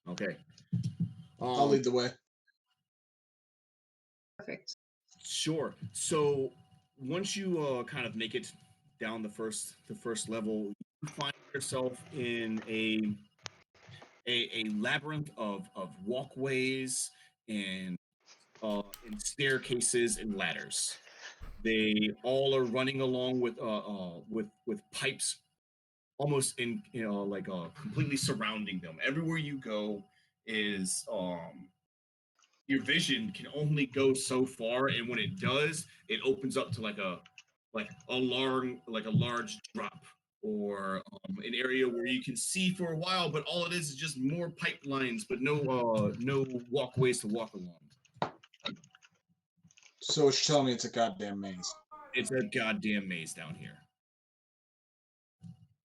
Okay. I'll lead the way. Perfect. Sure. So once you kind of make it down the first level, you find yourself in a labyrinth of walkways and staircases and ladders. They all are running along with pipes, almost in like completely surrounding them. Everywhere you go is your vision can only go so far, and when it does, it opens up to like a large drop, or an area where you can see for a while, but all it is just more pipelines, but no walkways to walk along. So what you're telling me, it's a goddamn maze. It's a goddamn maze down here.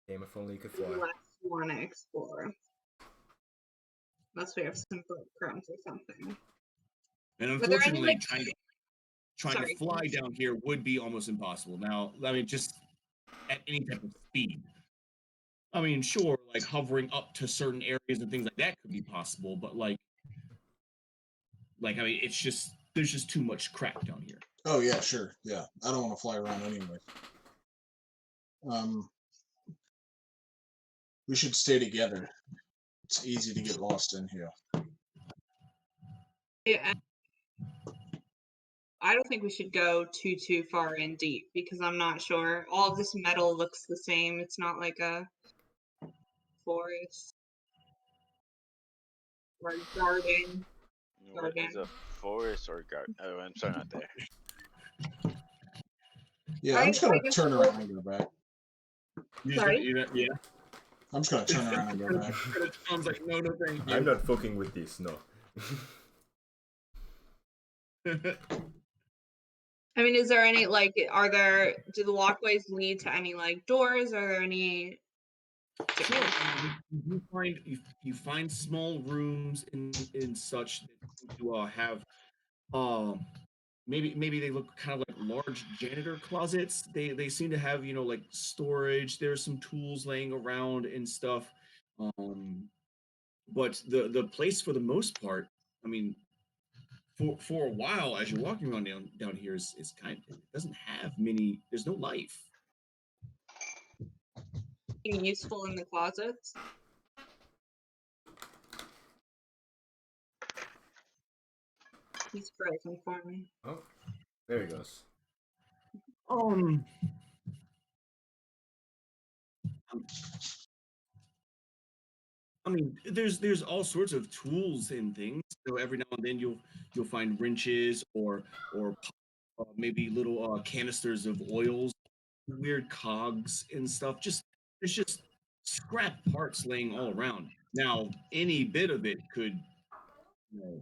Damn, if only you could fly. Let's want to explore. Unless we have some breadcrumbs or something. And Were there any, unfortunately, like, trying Sorry. to fly down here would be almost impossible. Now, I mean, just at any type of speed. I mean, sure, like hovering up to certain areas and things like that could be possible, but like I mean, it's just, there's just too much crap down here. Oh yeah, sure. Yeah. I don't want to fly around anyway. We should stay together. It's easy to get lost in here. Yeah, I don't think we should go too far in deep because I'm not sure. All of this metal looks the same. It's not like a forest or a garden. What is a forest or garden? Oh, I'm sorry, not there. Yeah, I'm just gonna turn around and go back. Sorry? Yeah. I'm just gonna turn around and go back. Sounds like no, thank you. I'm not fucking with this. No. I mean, is there any, like, do the walkways lead to any, like, doors? Are there any Sure. You find small rooms in such that seem to have um maybe they look kind of like large janitor closets. They seem to have like storage. There's some tools laying around and stuff. Um, but the place for the most part, I mean, for a while as you're walking around down here is kind it doesn't have many. There's no life. Being useful in the closets. He's frozen for me. Oh, there he goes. Um, I mean, there's all sorts of tools and things. So every now and then you'll find wrenches or maybe little canisters of oils, weird cogs and stuff. Just There's just scrap parts laying all around. Now, any bit of it could you know,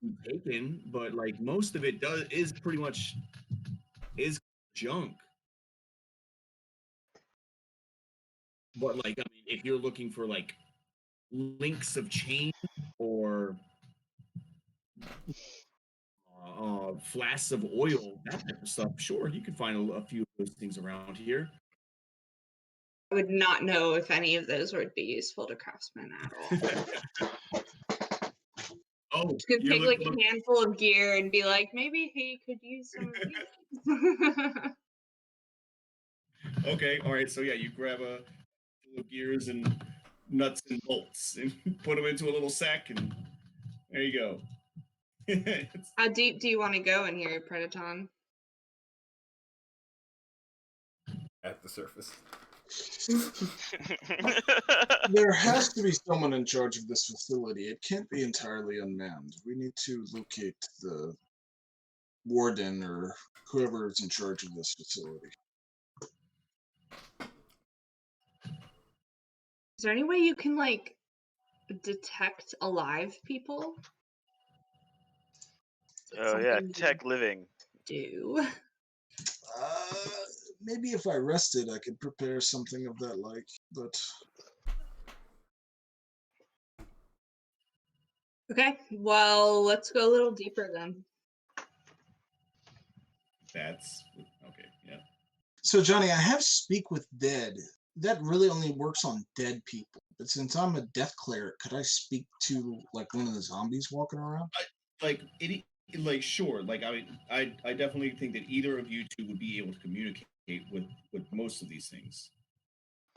be taken, but like most of it does is pretty much is junk. But like I mean, if you're looking for like links of chain or flasks of oil, that type of stuff. Sure, you can find a few of those things around here. I would not know if any of those would be useful to craftsmen at all. Oh, Just gonna you're take like looking. a handful of gear and be like, maybe he could use some of these. Okay, all right. So yeah, you grab a couple of gears and nuts and bolts and put them into a little sack, and there you go. How deep do you want to go in here, Predaton? At the surface. There has to be someone in charge of this facility. It can't be entirely unmanned. We need to locate the warden or whoever is in charge of this facility. Is there any way you can like detect alive people? Oh yeah, Something you tech living. do. Uh, Maybe if I rested, I could prepare something of that like, but Okay, well, let's go a little deeper then. That's okay. Yeah. so Johnny, I have speak with dead. That really only works on dead people. But since I'm a death cleric, could I speak to like one of the zombies walking around? Like it. Like sure. Like I mean, I definitely think that either of you two would be able to communicate with most of these things.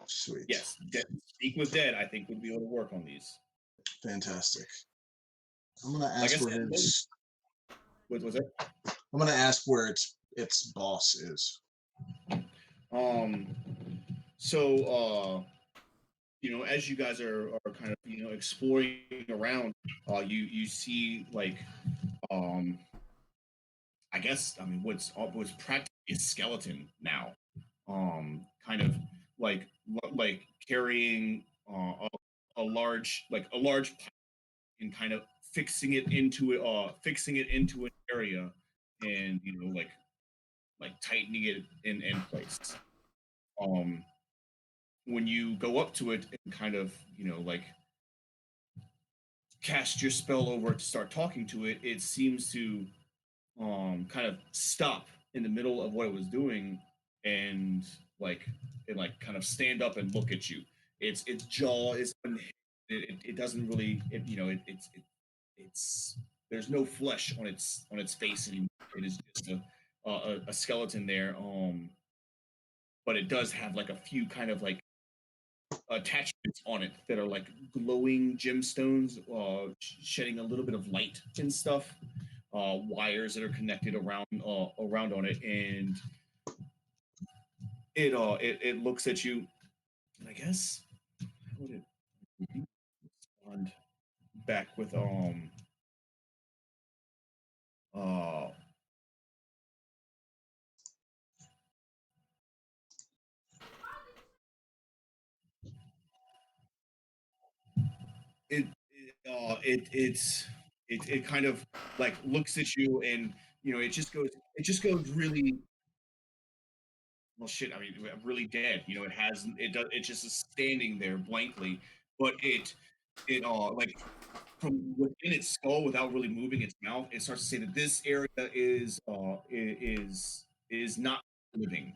Sweet. Yes, speak with dead. I think would be able to work on these. Fantastic. I'm gonna Like I ask where said, his what was it? I'm gonna ask where its boss is. Um, so as you guys are kind of exploring around, you see like um, I mean what's practically a skeleton now, kind of like carrying a large pipe and kind of fixing it into an area, and like tightening it in place. Um, when you go up to it and kind of like cast your spell over it to start talking to it, it seems to kind of stop in the middle of what it was doing, and like kind of stand up and look at you. Its jaw is it doesn't really it's there's no flesh on its face anymore. It is just a skeleton there. But it does have like a few kind of like attachments on it that are like glowing gemstones, shedding a little bit of light and stuff. Wires that are connected around on it, and it looks at you, and I guess how would it respond back with uh it it kind of like looks at you, and it just goes really well, shit. I mean, really dead. You know, it just is standing there blankly, but like from within its skull, without really moving its mouth, it starts to say that this area is not living.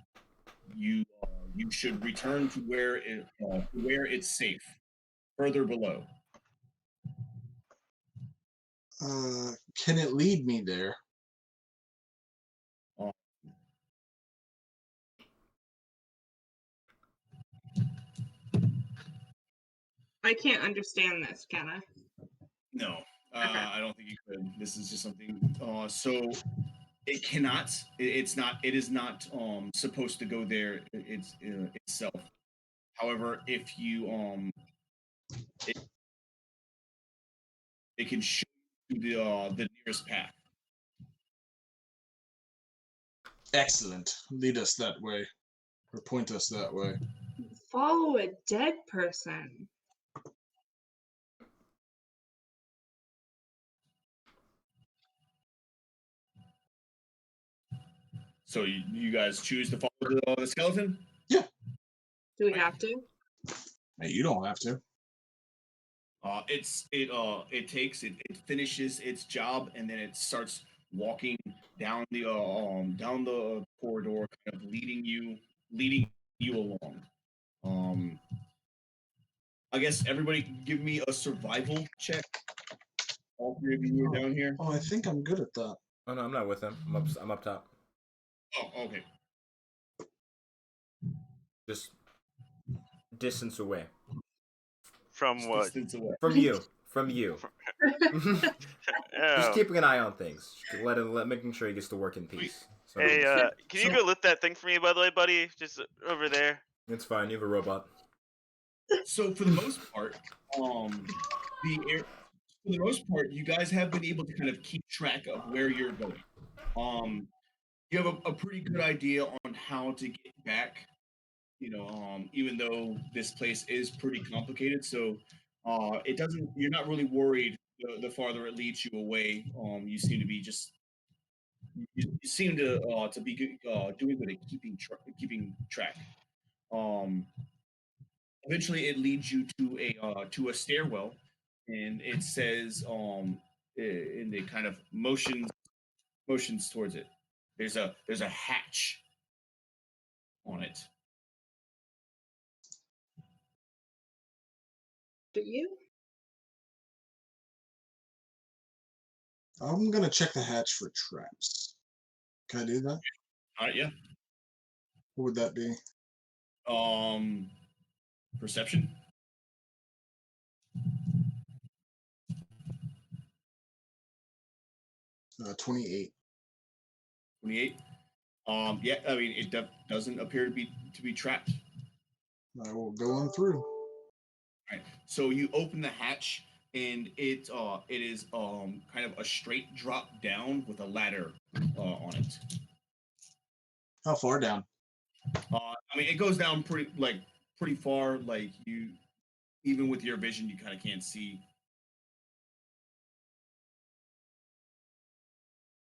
You should return to where it's safe, further below. Can it lead me there? Uh, I can't understand this, can I? no, Okay. I don't think you could. This is just something. So it cannot. It's not. It is not supposed to go there. Itself. However, if you it, it can show you the nearest path. Excellent. Lead us that way, or point us that way. Follow a dead person. So you guys choose to follow the skeleton. Yeah. Do we have to? Hey, you don't have to. It finishes its job and then it starts walking down the corridor, kind of leading you along. Um, I guess everybody give me a survival check. All three of you are down here. Oh, I think I'm good at that. Oh no, I'm not with him. I'm up top. Oh, okay. Just distance away. From what? Distance away. From you. From you. Just Oh. keeping an eye on things. Making sure he gets to work in peace. So Hey, can you go lift that thing for me, by the way, buddy? Just over there. it's fine. You have a robot. So for the most part, the air, for the most part, you guys have been able to kind of keep track of where you're going. You have a pretty good idea on how to get back. You know, even though this place is pretty complicated, so it doesn't. You're not really worried the farther it leads you away. You seem to be just. You seem to be doing good at keeping track. Um, Eventually, it leads you to a stairwell, and it says and it kind of motions towards it. There's a hatch on it. Do you? I'm gonna check the hatch for traps. Can I do that? All right, yeah. What would that be? Perception. 28. 28. Yeah, I mean it doesn't appear to be trapped. I will go on through. Right. So you open the hatch, and it is kind of a straight drop down with a ladder on it. How far down? I mean, it goes down pretty far. Like you, even with your vision, you kind of can't see.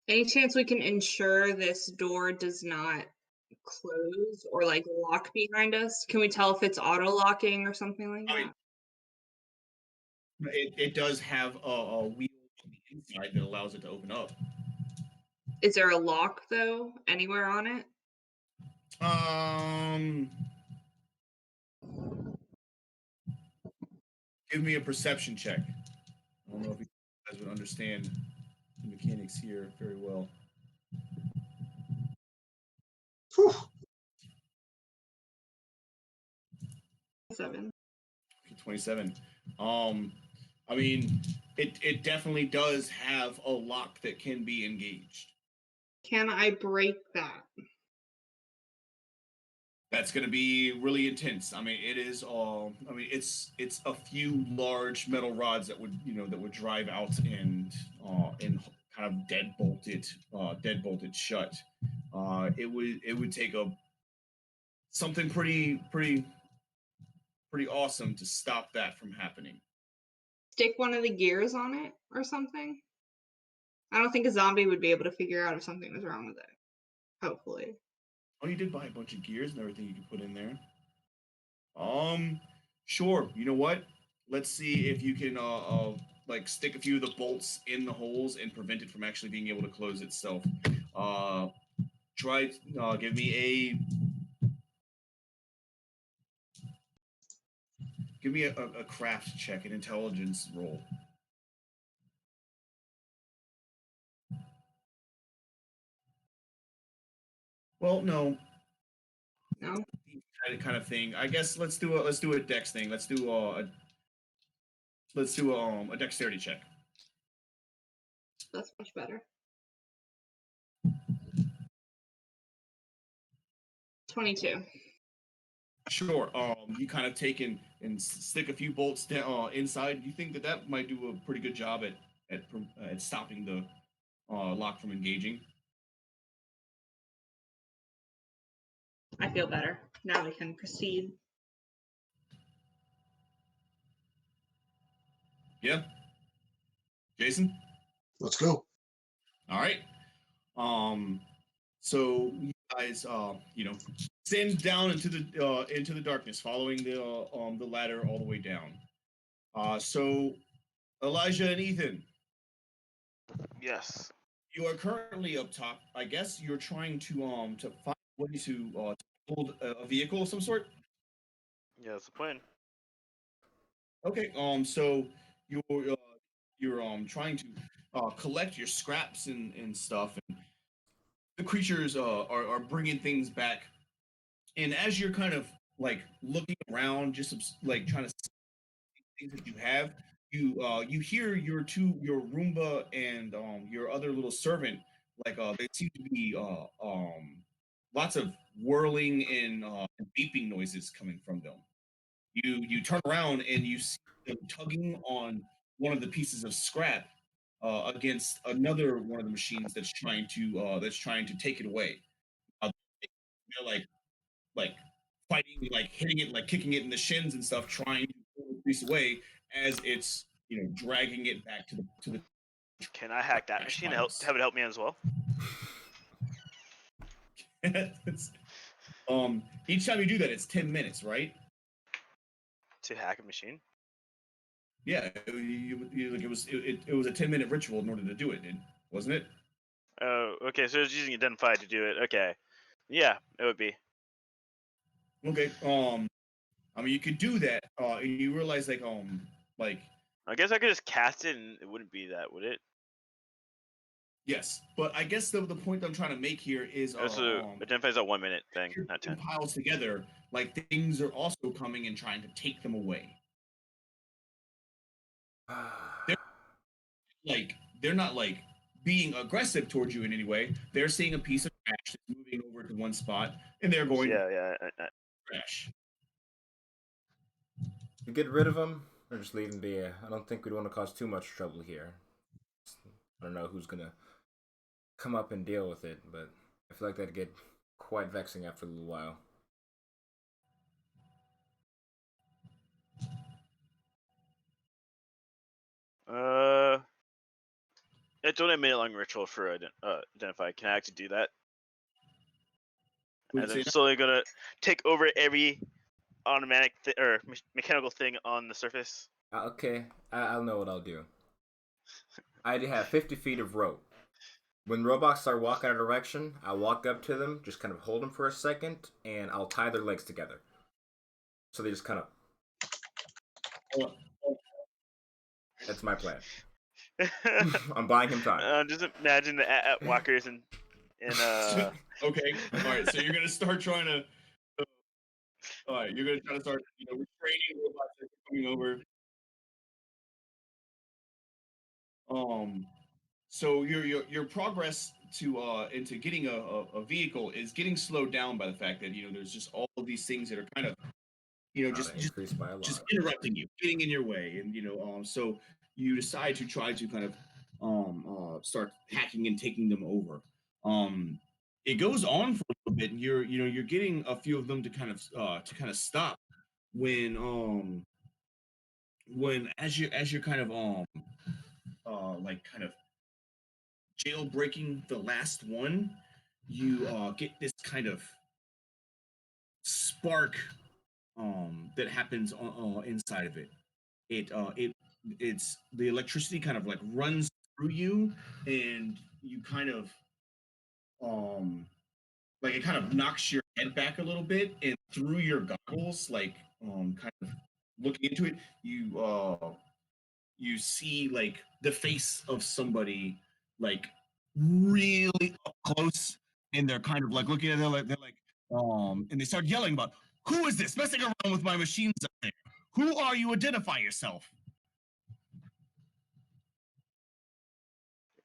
Any chance we can ensure this door does not close or like lock behind us? Can we tell if it's auto locking or something like I that? mean, it does have a wheel on the inside that allows it to open up. Is there a lock though anywhere on it? Give me a perception check. I don't know if you guys would understand the mechanics here very well. Whew. 7. 27. I mean, it definitely does have a lock that can be engaged. Can I break that? That's going to be really intense. I mean, it is all. I mean, it's a few large metal rods that would drive out and kind of dead bolted shut. It would take something pretty awesome to stop that from happening. Stick one of the gears on it or something? I don't think a zombie would be able to figure out if something was wrong with it. Hopefully. Oh, you did buy a bunch of gears and everything you could put in there. Sure. You know what? Let's see if you can like stick a few of the bolts in the holes and prevent it from actually being able to close itself. Uh, try. Give me a craft check, an intelligence roll. Well, no, No, kind of thing. I guess let's do a dex thing. Let's do a dexterity check. that's much better. 22. Sure. You kind of take and stick a few bolts down, inside. You think that might do a pretty good job at stopping the lock from engaging. I feel better. Now we can proceed. Yeah, Jason. Let's go. All right. Um, so you guys, send down into the darkness, following the ladder all the way down. So Elijah and Ethan, Yes. you are currently up top. I guess you're trying to find a way to hold a vehicle of some sort. Yeah, that's the plan. Okay. So you're uh, you're trying to collect your scraps and stuff, and the creatures are bringing things back. And as you're kind of like looking around, just like trying to see things that you have, you hear your Roomba and your other little servant, like they seem to be lots of whirling and beeping noises coming from them. You turn around and you see them tugging on one of the pieces of scrap against another one of the machines that's trying to take it away. They're like fighting, like hitting it, like kicking it in the shins and stuff, trying to pull the piece away as it's dragging it back to the Can I hack that trash machine? piles. Have it help me as well. Each time you do that, it's 10 minutes, right? To hack a machine. Yeah, like it was a 10-minute ritual in order to do it, wasn't it? Oh, okay. So it's using identify to do it. Okay. Yeah, it would be. Okay. I mean, you could do that, and you realize like I guess I could just cast it, and it wouldn't be that, would it? yes, but I guess the point I'm trying to make here is Also, identify is a 1 minute thing, you're not putting 10. piles together, like things are also coming and trying to take them away. They're like they're not like being aggressive towards you in any way. They're seeing a piece of trash that's moving over to one spot, and they're going to Yeah. trash. To get rid of him, or just leave him be? I don't think we'd want to cause too much trouble here. I don't know who's gonna come up and deal with it, but I feel like that'd get quite vexing after a little while. It's only a minute long ritual for identify. Can I actually do that? Would And say I'm slowly gonna take over every automatic or mechanical thing on the surface. Okay, I'll know what I'll do. I have 50 feet of rope. When robots start walking in a direction, I'll walk up to them, just kind of hold them for a second, and I'll tie their legs together. So they just kind of. uh, That's my plan. I'm buying him time. Just imagine the walkers and okay, all right. So you're gonna start trying to. All right, you're gonna try to start, retraining robots that are coming over. Um, so your progress to into getting a vehicle is getting slowed down by the fact that there's just all of these things that are kind of Not just increased by a just lot. interrupting you, getting in your way, and so you decide to try to kind of start hacking and taking them over. It goes on for a little bit, and you're getting a few of them to kind of stop when as you're kind of like kind of jailbreaking the last one, you get this kind of spark that happens inside of it. It's the electricity kind of like runs through you, and you kind of um like it kind of knocks your head back a little bit, and through your goggles, like kind of looking into it, you see like the face of somebody like really up close, and they're kind of like looking at it, and they start yelling about, who is this messing around with my machines up there? Who are you? Identify yourself.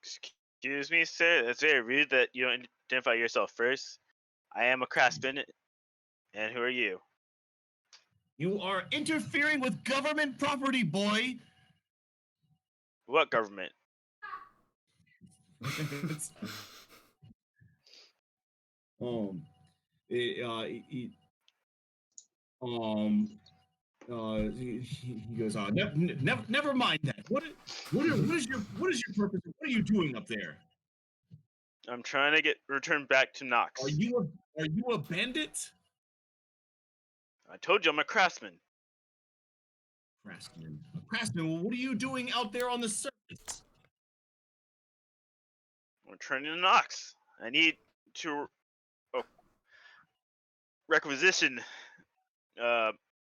Excuse me, sir. It's very rude that you don't identify yourself first. I am a craftsman, and who are you? You are interfering with government property, boy. What government? um, it, um, he goes, never mind that. What is your purpose? What are you doing up there? I'm trying to return back to Nox. Are you a bandit? I told you I'm a craftsman. Craftsman. Well, what are you doing out there on the surface? I'm returning to Nox. I need to requisition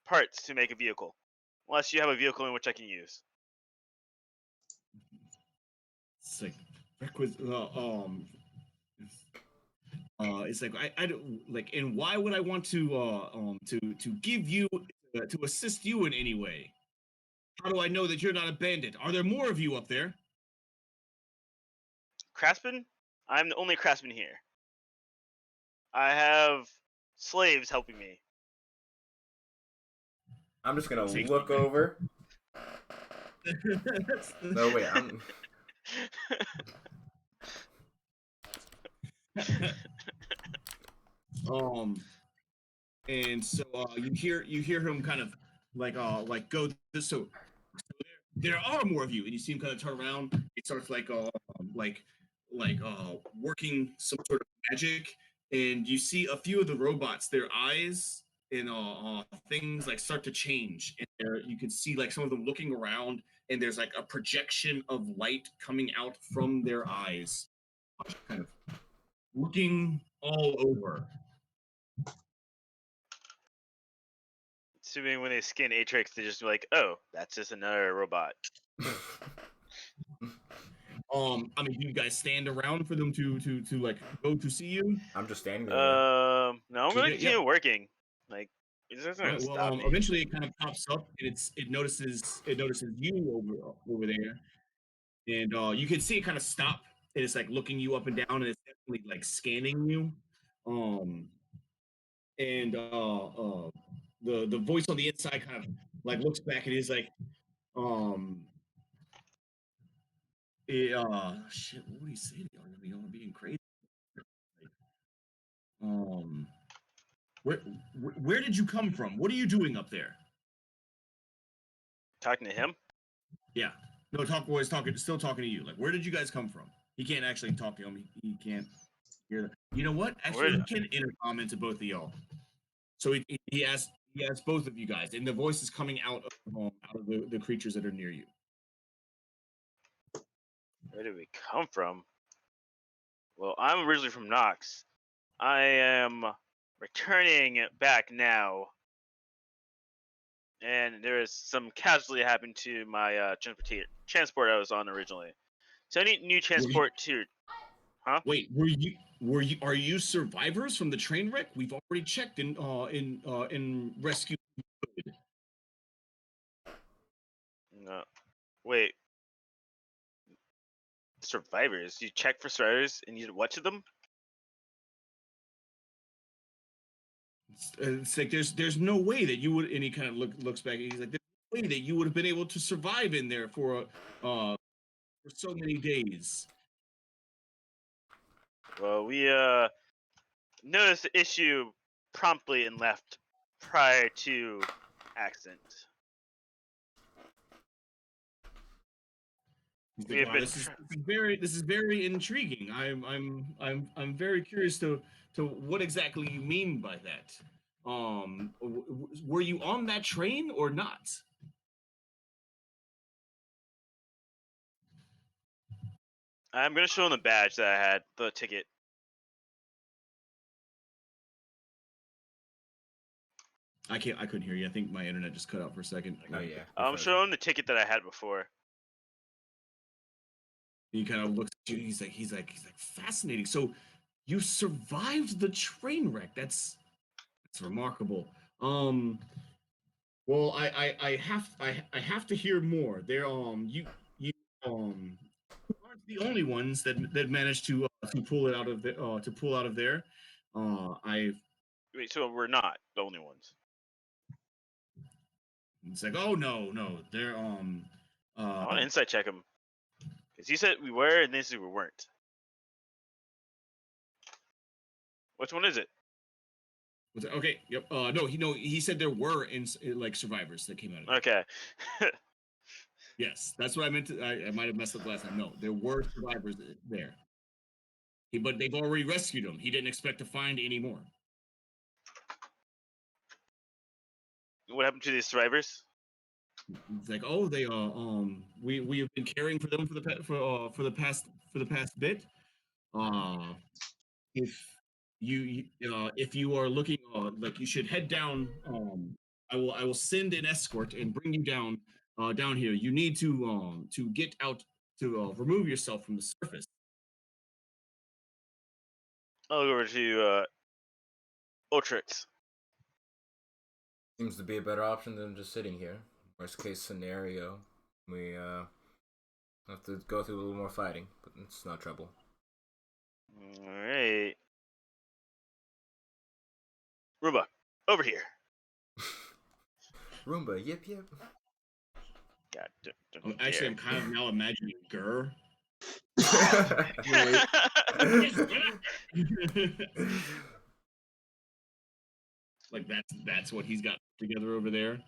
parts to make a vehicle. Unless you have a vehicle in which I can use. It's like it's like I don't like, and why would I want to give you to assist you in any way? How do I know that you're not a bandit? Are there more of you up there? Craftsman? I'm the only craftsman here. I have slaves helping me. I'm just gonna look over. No, wait, I'm. And so you hear him kind of like go this, so there are more of you, and you see him kind of turn around. It starts working some sort of magic, and you see a few of the robots, their eyes and things like start to change, and you can see like some of them looking around, and there's like a projection of light coming out from their eyes, kind of looking all over. Assuming when they scan Atrix, they just be like, oh, that's just another robot. I mean, do you guys stand around for them to like go to see you? I'm just standing there. No, I'm gonna Okay, continue working. Like, it doesn't All right, stop me. eventually it kind of pops up, and it notices you over there, and you can see it kind of stop, and it's like looking you up and down, and it's definitely like scanning you. And the voice on the inside kind of like looks back, and is like, shit, what would he say to you? I mean, being crazy. Um, where did you come from? What are you doing up there? Talking to him? Yeah. No, still talking to you. Like, where did you guys come from? He can't actually talk to him. He can't hear that. You know what? Actually, he can intercom into both of y'all. So he asked both of you guys, and the voice is coming out of the creatures that are near you. Where did we come from? Well, I'm originally from Nox. I am returning back now. And there is some casualty happened to my transport I was on originally. So I need new transport to. Huh? Wait, are you survivors from the train wreck? We've already checked in rescue. No. Wait. Survivors? You check for survivors and you did what to them? It's like there's no way that you would. And he kind of looks back, and he's like, there's no way that you would have been able to survive in there for so many days. Well, we noticed the issue promptly and left prior to accident. Like, wow, this is very intriguing. I'm very curious to what exactly you mean by that. were you on that train or not? I'm gonna show him the badge that I had, the ticket. I couldn't hear you. I think my internet just cut out for a second. Oh yeah. I'm showing him the ticket that I had before. He kind of looks at you. He's like fascinating. So you survived the train wreck. That's remarkable. Well, I have to hear more. There, you aren't the only ones that managed to pull it out of the to pull out of there. I Wait, so we're not the only ones. It's like, oh no, they're I want to insight check him because he said we were, and they said we weren't. Which one is it? okay, yep. No, he said there were like survivors that came out of it. Okay. Yes, that's what I meant to. I might have messed up last time. No, there were survivors there. But they've already rescued them. He didn't expect to find any more. What happened to these survivors? It's like, oh, they we have been caring for them for the past bit. If you are looking, like, you should head down. I will send an escort and bring you down here. You need to get out to remove yourself from the surface. I'll go over to Ultrix. Seems to be a better option than just sitting here. Worst case scenario, we have to go through a little more fighting, but it's not trouble. All right. Roomba, over here. Roomba, yip. God, Actually, I'm kind of now imagining Gurr. Like that's what he's got together over there.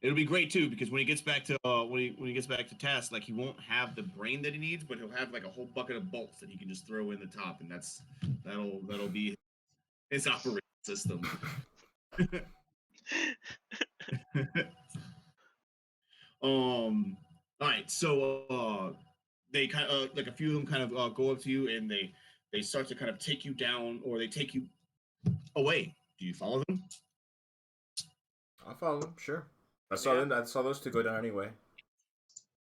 It'll be great too, because when he gets back to when he gets back to task, like, he won't have the brain that he needs, but he'll have like a whole bucket of bolts that he can just throw in the top, and that'll be his operating system. All right, so they kind of like a few of them kind of go up to you, and they start to kind of take you down, or they take you away. Do you follow them? I'll follow them, sure. I saw those two go down anyway.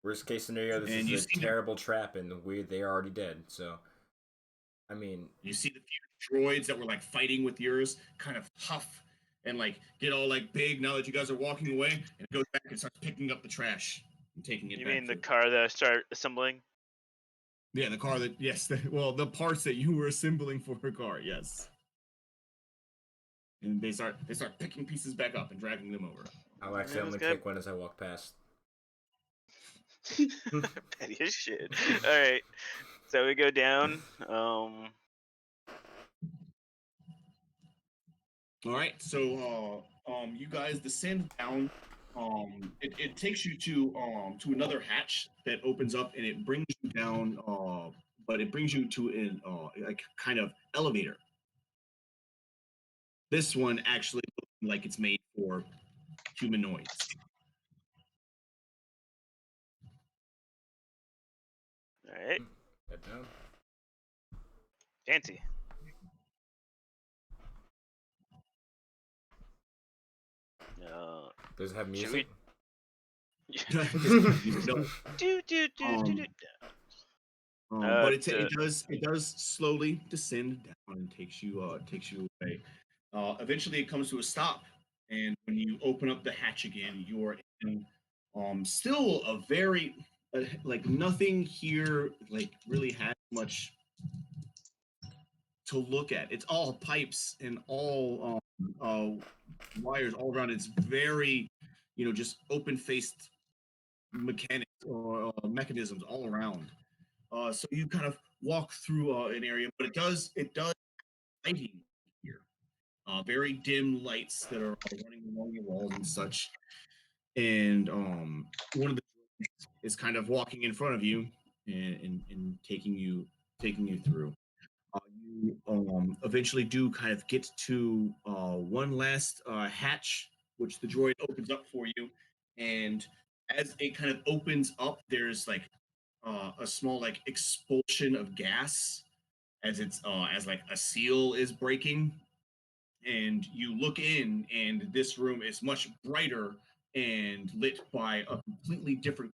Worst case scenario, this And is a terrible trap, and they are already dead. So, I mean, you see the few droids that were like fighting with yours kind of huff and like get all like big now that you guys are walking away, and it goes back and starts picking up the trash and taking it You back. mean the car that I start assembling? Yeah, the car that, yes, the parts that you were assembling for her car, yes. And they start picking pieces back up and dragging them over. I'll accidentally take one as I walk past. Petty as shit. All right, so we go down. All right, so you guys descend down. It takes you to another hatch that opens up, and it brings you down. But it brings you to an like kind of elevator. This one actually looks like it's made for humanoids. All right, Head down. fancy. Does it have Should music? But it does slowly descend down and takes you away. Eventually, it comes to a stop, and when you open up the hatch again, you're in still a very like, nothing here like really has much to look at. It's all pipes and all wires all around. It's very, just open-faced mechanics or mechanisms all around. So you kind of walk through an area, but it does lighting here. Very dim lights that are running along the walls and such. And one of the droids is kind of walking in front of you and taking you through. eventually do kind of get to one last hatch, which the droid opens up for you. And as it kind of opens up, there's like a small like expulsion of gas as it's as like a seal is breaking. And you look in, and this room is much brighter and lit by a completely different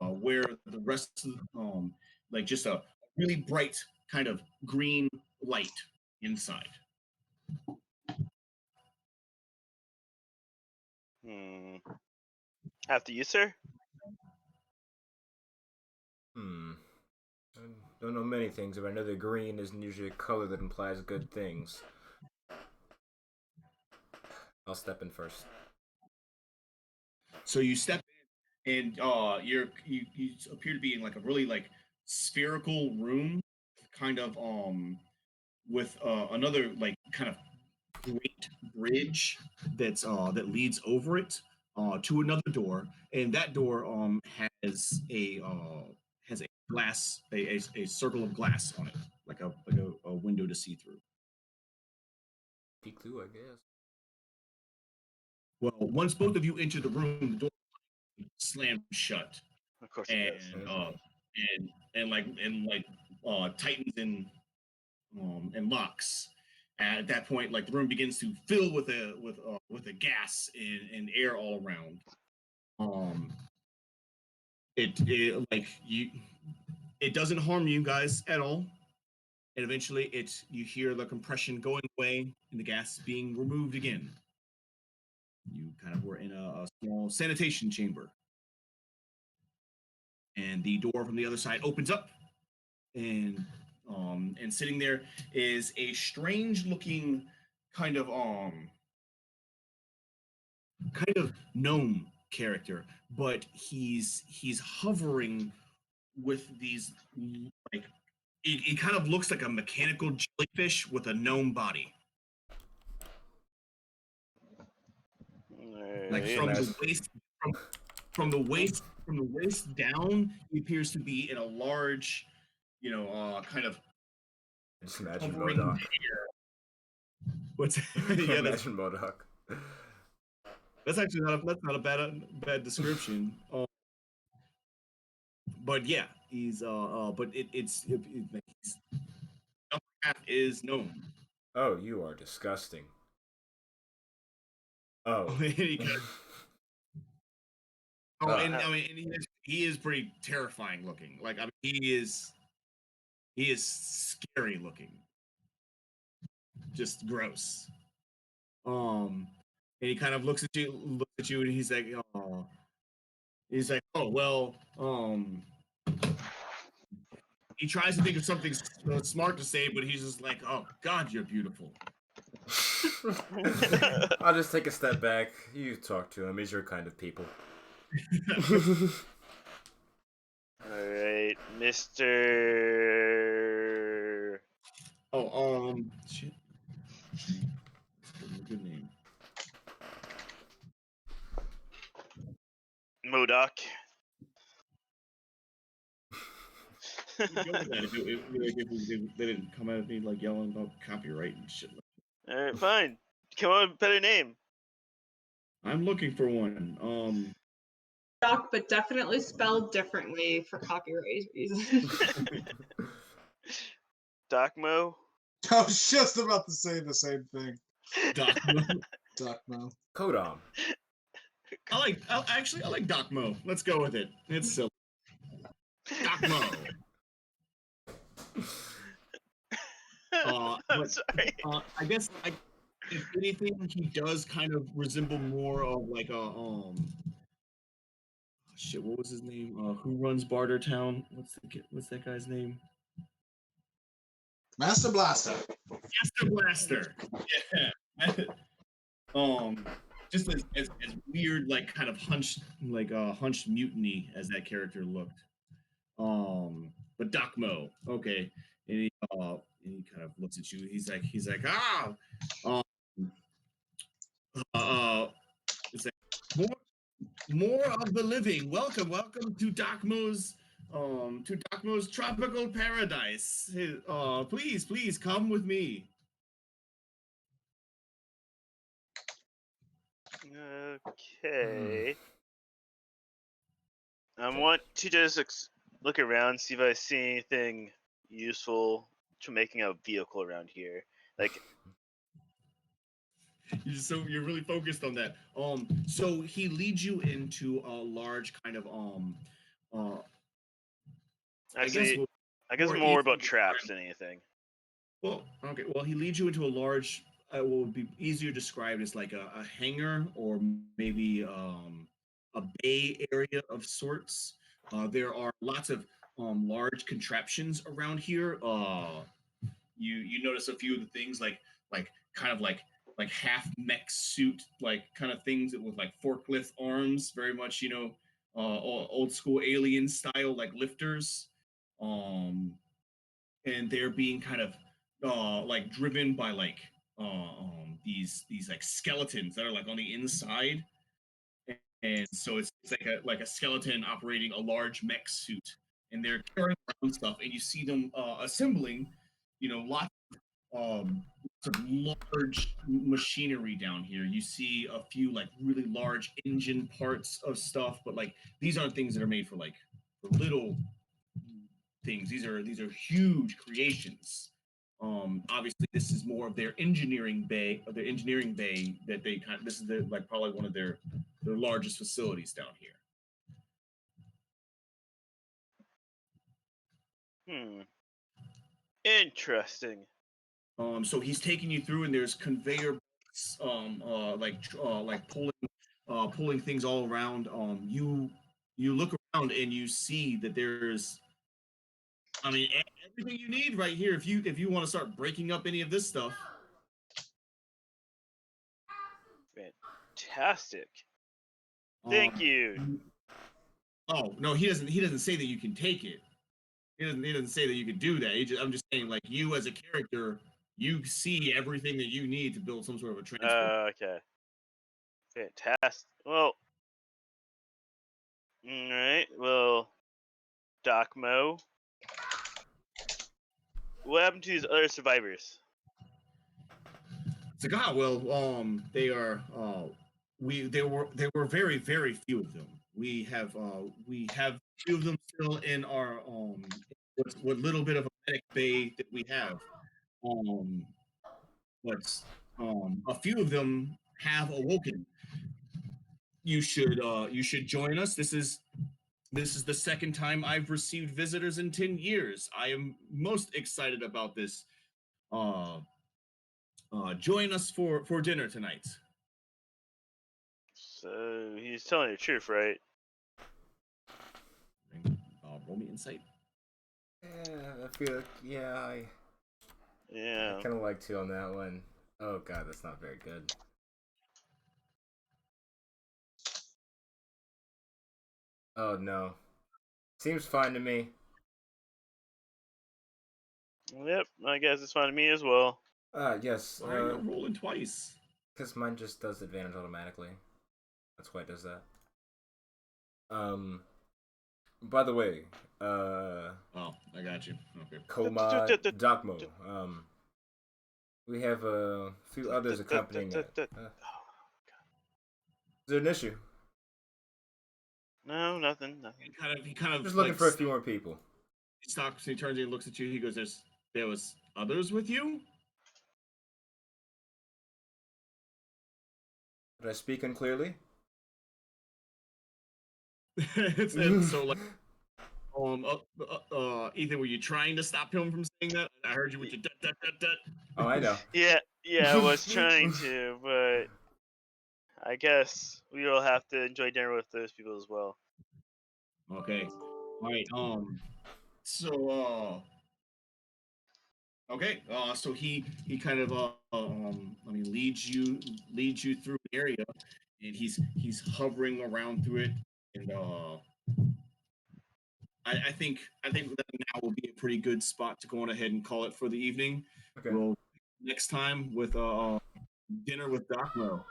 where the rest of like just a really bright kind of green light inside. After you, sir. I don't know many things, but I know that green isn't usually a color that implies good things. I'll step in first. So you step in, and you appear to be in like a really like spherical room, kind of with another like kind of great bridge that leads over it to another door, and that door has a glass a circle of glass on it, like a window to see through. Peek through, I guess. Well, once both of you enter the room, the door slams shut, Of course and it does. tightens and locks. At that point, like the room begins to fill with a gas and air all around. It like you, it doesn't harm you guys at all. And eventually, you hear the compression going away and the gas being removed again. You kind of were in a small sanitation chamber, and the door from the other side opens up, and sitting there is a strange looking kind of gnome character, but he's hovering with these like it kind of looks like a mechanical jellyfish with a gnome body. Like from the waist from the waist down, he appears to be in a large, kind of Just imagine hovering MODOK. air. What's Yeah, imagine MODOK. That's actually not a bad description. But yeah, he's but it's his upper half is gnome. Oh, you are disgusting. Oh. And I mean, he is pretty terrifying looking. Like, I mean, he is scary looking, just gross. And he kind of looks at you, and he's like, oh well. He tries to think of something smart to say, but he's just like, oh God, you're beautiful. I'll just take a step back. You talk to him. He's your kind of people. Alright, Mr. Oh, shit. Good name. MODOK. They didn't come at me like yelling about copyright and shit. Alright, fine. Come on, better name. I'm looking for one. Doc, but definitely spelled differently for copyright reasons. Docmo. I was just about to say the same thing. Docmo. Kodam. I like Docmo. Let's go with it. It's silly. Docmo. I'm sorry. I guess if anything, he does kind of resemble more of like a shit. What was his name? Who runs Bartertown? What's that guy's name? Master Blaster. Master Blaster. Yeah. Just as weird, like kind of hunched mutiny as that character looked. But Docmo, okay, and he kind of looks at you. He's like, it's like more of the living. Welcome to Docmo's to Dakmo's tropical paradise. Please come with me. Okay. I want to just look around, see if I see anything useful to making a vehicle around here. Like, You're really focused on that. So he leads you into a large kind of uh, I guess actually, I guess more more easily about traps described. than anything. Well, okay. Well, he leads you into a large, what would be easier described as like a hangar or maybe a bay area of sorts. There are lots of large contraptions around here. You notice a few of the things like kind of like half mech suit like kind of things with like forklift arms, very much old school alien style like lifters. Um, and they're being kind of like driven by like these like skeletons that are like on the inside, and so it's like a skeleton operating a large mech suit, and they're carrying around stuff, and you see them assembling, lots of large machinery down here. You see a few like really large engine parts of stuff, but like these aren't things that are made for little things. These are huge creations. Obviously, this is more of their engineering bay. That they kind. This is like probably one of their largest facilities down here. Hmm. Interesting. So he's taking you through, and there's conveyor belts, like pulling things all around. You look around and you see that there's, I mean, everything you need right here. If you want to start breaking up any of this stuff. Fantastic. Thank Um, you. oh no, he doesn't say that you can take it. He doesn't say that you can do that. I'm just saying, like, you as a character, you see everything that you need to build some sort of a transport. Okay. Fantastic. Well, all right. Well, Doc Mo, what happened to these other survivors? It's like, well, there were very very few of them. We have few of them still in our what little bit of a medic bay that we have. Um, but a few of them have awoken. You should join us. This is the second time I've received visitors in 10 years. I am most excited about this. Uh, join us for dinner tonight. So he's telling the truth, right? Roll me insight. Yeah, I feel like I Yeah. kind of like to on that one. Oh god, that's not very good. Oh no, seems fine to me. Yep. I guess it's fine to me as well. Yes. Why are you rolling twice? Because mine just does advantage automatically. That's why it does that. By the way, Oh, I got you. Okay. Koma Dakmo, we have a few others accompanying it. Is there an issue? No, nothing. He kind of Just looking like for a few more people. he stops. He turns and looks at you. He goes, there was others with you." Did I speak unclearly? And so like, Ethan, were you trying to stop him from saying that? I heard you with your dut dut dut dut. Oh, I know. Yeah, I was trying to, but I guess we will have to enjoy dinner with those people as well. Okay. All right. So okay. So he kind of leads you through an area, and he's hovering around through it, and I think that now will be a pretty good spot to go on ahead and call it for the evening. Okay. We'll next time with dinner with Doc Mo.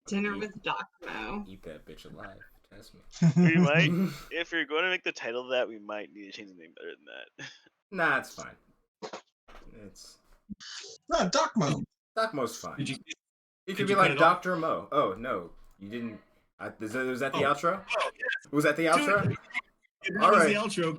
Dinner with Doc Mo. Eat that bitch alive. Test me. We might, if you're going to make the title of that, we might need to change the name better than that. Nah, it's fine. It's No, Doc Mo. Doc Mo's fine. Did you? It Did could be you cut like it off? Dr. Mo. Oh, no. You didn't. Was that the Oh. outro? Oh, yeah. Was that the outro? That All was right. the outro.